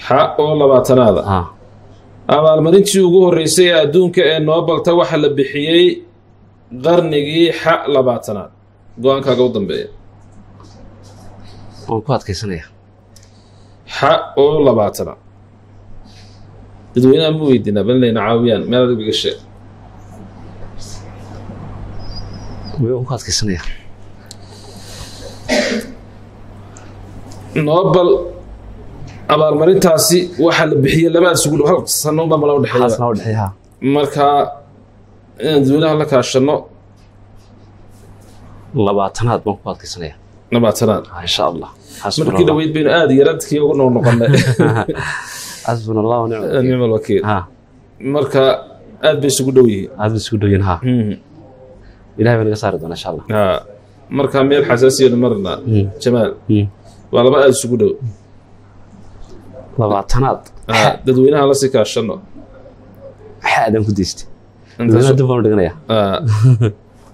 [SPEAKER 7] ha oo 20aad abaalmarintii ugu horeysay adduunka ee Nobelka waxa la bixiyay qarnigii ha 20aad go'aankaaga u dambeeya
[SPEAKER 5] waan ku adkaysanaya
[SPEAKER 7] xa oo 20 dadweynaha ma weydiinaa bal inay caawiyaan meel adag iga sheeg
[SPEAKER 5] waan ku adkaysanaya
[SPEAKER 7] Nobel abaalmarintaasi waxa la bixiyay laba isugu hal sano ma la dhaxeeyo
[SPEAKER 5] xasna u dhaxeeyaa
[SPEAKER 7] marka in dadweynaha la kaashano
[SPEAKER 5] 20aad baan ku adkaysanaya
[SPEAKER 7] 20
[SPEAKER 5] insha Allah
[SPEAKER 7] markii dhaweyd baynu aad yaradkii ugu noqonay
[SPEAKER 5] حسبنا الله ونعم الوكيل
[SPEAKER 7] نعم الوكيل
[SPEAKER 5] ها
[SPEAKER 7] marka aad bay isugu dhow yihiin
[SPEAKER 5] aad bay isugu dhow yihiin ha ilaahay baa naga saari doona insha Allah
[SPEAKER 7] ha marka meel xasaasiyad marna jamaal waa laba aad isugu dhow
[SPEAKER 5] 20aad
[SPEAKER 7] dadweynaha la si kaashano
[SPEAKER 5] xaadan ku deystay inta dib baan dhiganaya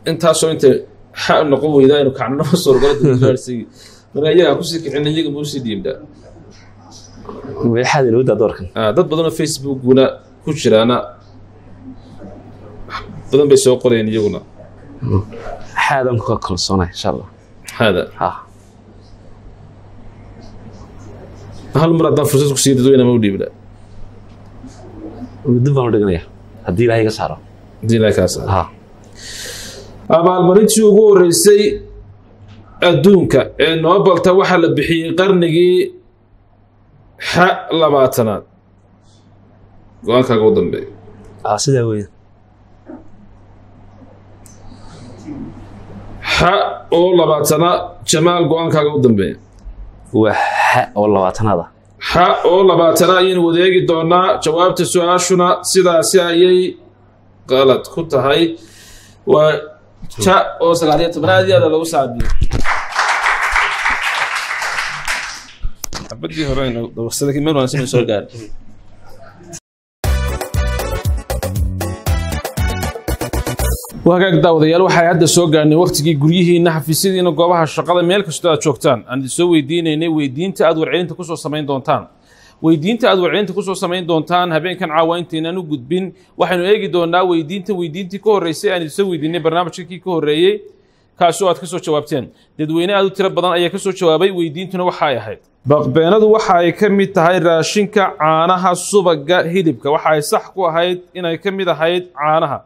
[SPEAKER 7] intaasoo inta xa noqon weydaa inuu kacno soo galay dadweynaha marka iyaga ku sii kicin iyaga buu sii dhiibdaa
[SPEAKER 5] way xadin wada doorkan
[SPEAKER 7] dad badan oo Facebook-guna ku jiraana badan bay soo qoreen iyaguna
[SPEAKER 5] xaadan ku kalsoonay insha Allah
[SPEAKER 7] hada
[SPEAKER 5] ha
[SPEAKER 7] hal mar haddaan fursad ku sii dadweynaha ma u dhiibna
[SPEAKER 5] dib baan dhiganaya haddii ilaahay iga saaro
[SPEAKER 7] haddii ilaahay kaa saaro
[SPEAKER 5] ha
[SPEAKER 7] abaalmarintii ugu horeysay adduunka ee Nobelta waxaa la bixiyey qarnigii xa 20aad go-aankaaga u dambeeya
[SPEAKER 5] sidaa weeye
[SPEAKER 7] xa oo 20 jamaal go-aankaaga u dambeeya
[SPEAKER 5] waa xa oo 20aad
[SPEAKER 7] xa oo 20 ayaynu wadeegi doonaa jawaabta su-aashuna sidaasi ayay qalad ku tahay waa ja oo 19aad iyada lagu saabiyo بدي هرين وصلك من وانا سمي سؤال قال وهاك داوديال waxay hadda soo gaarnay waqtigii guryihiina xafiisyadiina goobaha shaqada meel kasta aad joogtaan aan soo weydiinaynay weydiinta aad warcelinta ku soo sameyn doontaan weydiinta aad warcelinta ku soo sameyn doontaan habeenkan caawaynteena u gudbin waxaanu eegi doonaa weydiintii ka horeysay aan soo weydiinay barnaamijkii ka horeeyay kaasoo aad ka soo jawaabteen dadweyne aad u tiro badan ayaa ka soo jawaabay weydiintuna waxa ay ahayd baqbeenadu waxa ay ka mid tahay raashinka caanaha subaga hilibka waxa ay sax ku ahayd inay ka mid ahayd caanaha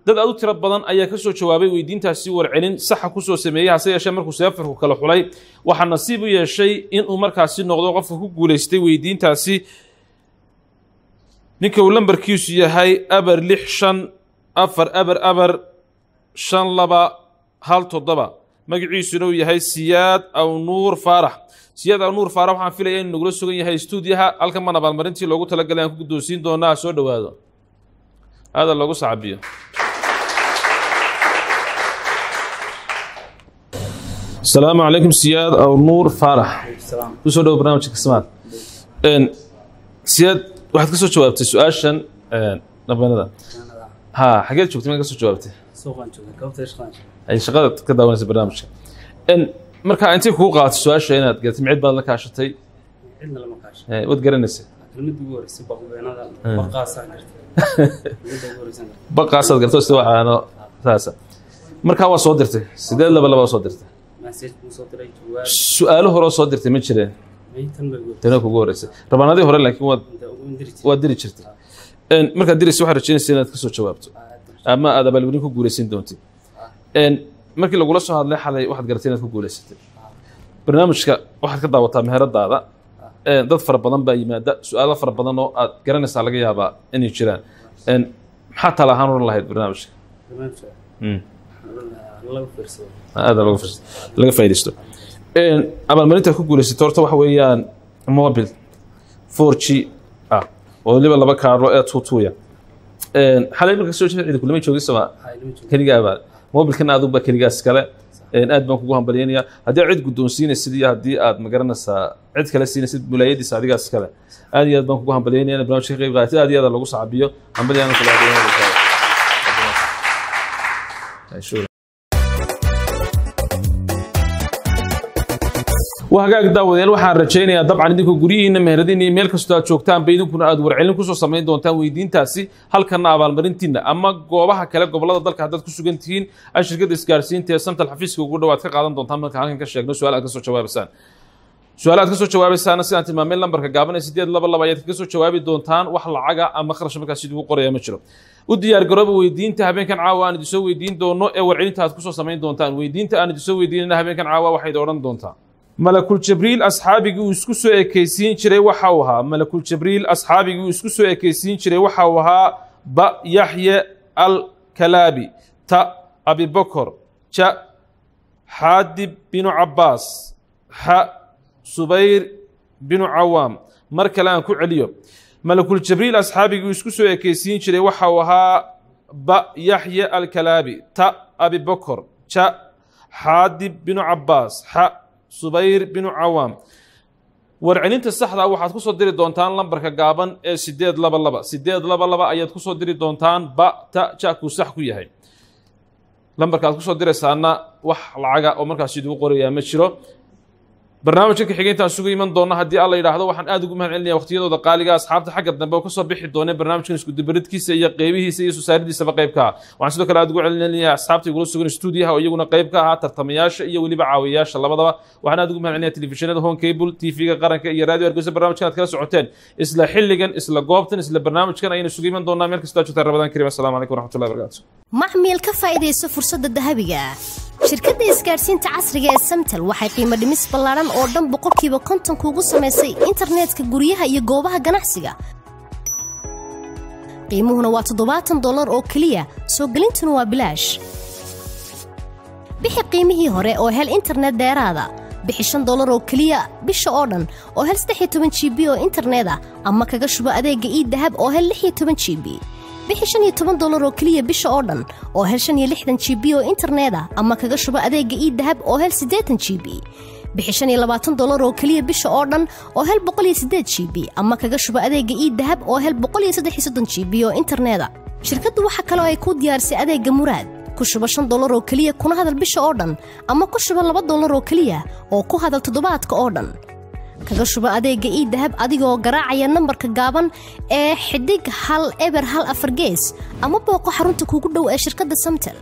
[SPEAKER 7] dad aad u tiro badan ayaa ka soo jawaabay weydiintaasi warcelin sax ku soo sameeyay hase yeeshee markuu seefarku kala xulay waxa nasiib u yeeshay inuu markaasi noqdo qofka ku guuleystay weydiintaasi ninka uu lambarkiisu yahay aber 654452 magaciisuna uu yahay Siyaad aw Nuur Faarax Siyaad aw Nuur Faarax waxaan filayaa inuu nagula sugan yahay stuudiyaha halkan ma abaalmarintii loogu talagalay aan ku guddoonsiin doonaa soo dhawaado hada lagu saabiyo السلام عليكم سياد أو نور فارح وسو دو برنامجك سمعت سياد واحد كسو جوابتي سؤاشن نبندا ها حقيت شفتي ما كسو جوابتي
[SPEAKER 5] سوقان جوجا قبت ايش قان
[SPEAKER 7] اي شغله كدا وانا برنامجك marka intii ku qaadatay su'aasha inaad gaartay mid baad la kaashatay
[SPEAKER 5] cidna lama kaasho
[SPEAKER 7] wad garanaysa
[SPEAKER 5] kelmadii ugu horeysay baqbeenada baqaasa
[SPEAKER 7] baqaasaad garto sida waxaano saasa marka waa soo dirtay sidee laba soo dirtay su'aalo hore soo dirtay ma jireen tan ugu horeysay rabanadii hore laakiin waa diri jirtay marka dirisi waxa rajaynaysaa inaad ka soo jawaabto ama aad abaalmarin ku guuleysan doontid markii lagu la soo hadlay xalay waxaad garatay inaad ku guuleysatay barnaamijka waxaad ka daawataa meheradaada dad fara badan baa yimaada su'aalo fara badan oo aad garanaysaa laga yaabaa inay jiraan maxaa tala ahaan oran lahayd barnaamijka laga faa'iidaysto abaalmarinta ku guuleysatay horta waxa weeyaan mobile 4G oo waliba laba kaarlo ee tuutuya xalay marka soo jeedid kulma joogay sama kaligaaba mobilkan aad u ba kaligaas kale aad baan kugu hambalyeynaya haddii cid guddoonsiinaysid iyo haddii aad magaranaysaa cid kale siinaysid mulaayadiisa adigaas kale aad iyo aad baan kugu hambalyeynaya barnaamijka qayb qaatay aad iyo aad lagu saabiyo hambalyeynaya kula وهاجاك داوديال waxaan rajaynayaa dabcan idinku guriyihiina meheradiina iyo meel kasta aad joogtaan bay idinkuna aad warcelin ku soo sameyn doontaan weydiintaasi halkana abaalmarintiina ama goobaha kale gobolada dalka haddaad ku sugan tihiin ay shirkadda isgaarsiinta ee Central xafiiska ugu dhawaad ka qaadan doontaan marka halkan ka sheegno su'aal aad ka soo jawaabaysaan su-aalaad ka soo jawaabaysaana sidaan tilmaamay lambarka gaaban ee 822 ayaad ka soo jawaabi doontaan wax lacaga ama kharash markaas sidii ugu qoraya ma jiro u diyaar garooba weydiinta habeenkan caawa aan idin soo weydiin doono ee warcelinta aad ku soo samayn doontaan weydiinta aan idin soo weydiinayna habeenkan caawa waxay odhan doontaa malakul jibriil asxaabigii uu isku soo ekaysiin jiray waxa uu ahaa malakul jibriil asxaabigii uu isku soo ekaysiin jiray waxa uu ahaa ba yaxya al-kalaabi ta abi bakr ja xaadib binu cabbaas ha subayr binu cawaam mar kale aan ku celiyo malakul jibriil asxaabigii uu isku soo ekaysiin jiray waxa uu ahaa ba yaxya al-kalaabi ta abi bakr ja xaadib binu cabbaas ha subayr binu cawaam warcelinta saxda waxaad ku soo diri doontaan lambarka gaaban ee 822 ayaad ku soo diri doontaan ba ta ja ku sax ku yahay lambarka aad ku soo diraysaana wax lacaga oo markaas sidii u qoraya ma jiro barnaamijka ka xigeenta sugu iman doona hadii alla yiraahdo waxaan aad ugu mahadcelinayaa waqtiyadooda qaaliga asxaabta xagga dambe oo ka soo bixi doona barnaamijkan isku dibadkiisa iyo qeybihiisa iyo soo qaybka waxaan sidoo kale aad ugu celinayaa asxaabta igula sugan stuudiyaha oo iyaguna qayb ka ah tartamayaasha iyo waliba caawiyaasha labadaba waxaan aad ugu mahadcelinayaa telefishinada Home Cable TV-ga qaranka iyo radio Hargeysa barnaamijkan aad kala socoteen isla xilligan isla goobtan isla barnaamijkan ayna sugu iman doonaa meel kasta joogta Ramadaan Kariim assalaamu alaykum waraxmatullaahi wabarakaatuh
[SPEAKER 1] macmiil ka faa'iideyso fursadda dahabiga shirkadda isgaarsiinta casriga ee Samtel waxay qiimo dhimis ballaaran oo dhan 50% kuugu sameysay internetka guryaha iyo goobaha ganacsiga qiimuhuna waa $70 oo kaliya soo gelintuna waa bilaash bixi qiimihii hore oo hel internet dheeraada bixi $5 oo kaliya bisha oo dhan oo hel 13 GB oo internet ah ama kaga shubo adeega dahab oo hel 16 GB bixi $15 oo kaliya bisha oo dhan oo hel 60 GB oo internet ah ama kaga shubo adeega dahab oo hel 80 GB bixi $20 oo kaliya bisha oo dhan oo hel 108 GB ama kaga shubo adeega dahab oo hel 133 GB oo internet ah shirkaddu waxa kale oo ay ku diyaarisay adeega muraad ku shubo $5 oo kaliya kuna hadal bisha oo dhan ama ku shubo $2 oo kaliya oo ku hadal toddobaadka oo dhan kaga shubo adeega dahab adigoo garaacaya nambarka gaaban ee xidig hal eber hal afar gees ama booqo xarunta kuugu dhow ee shirkadda Samtel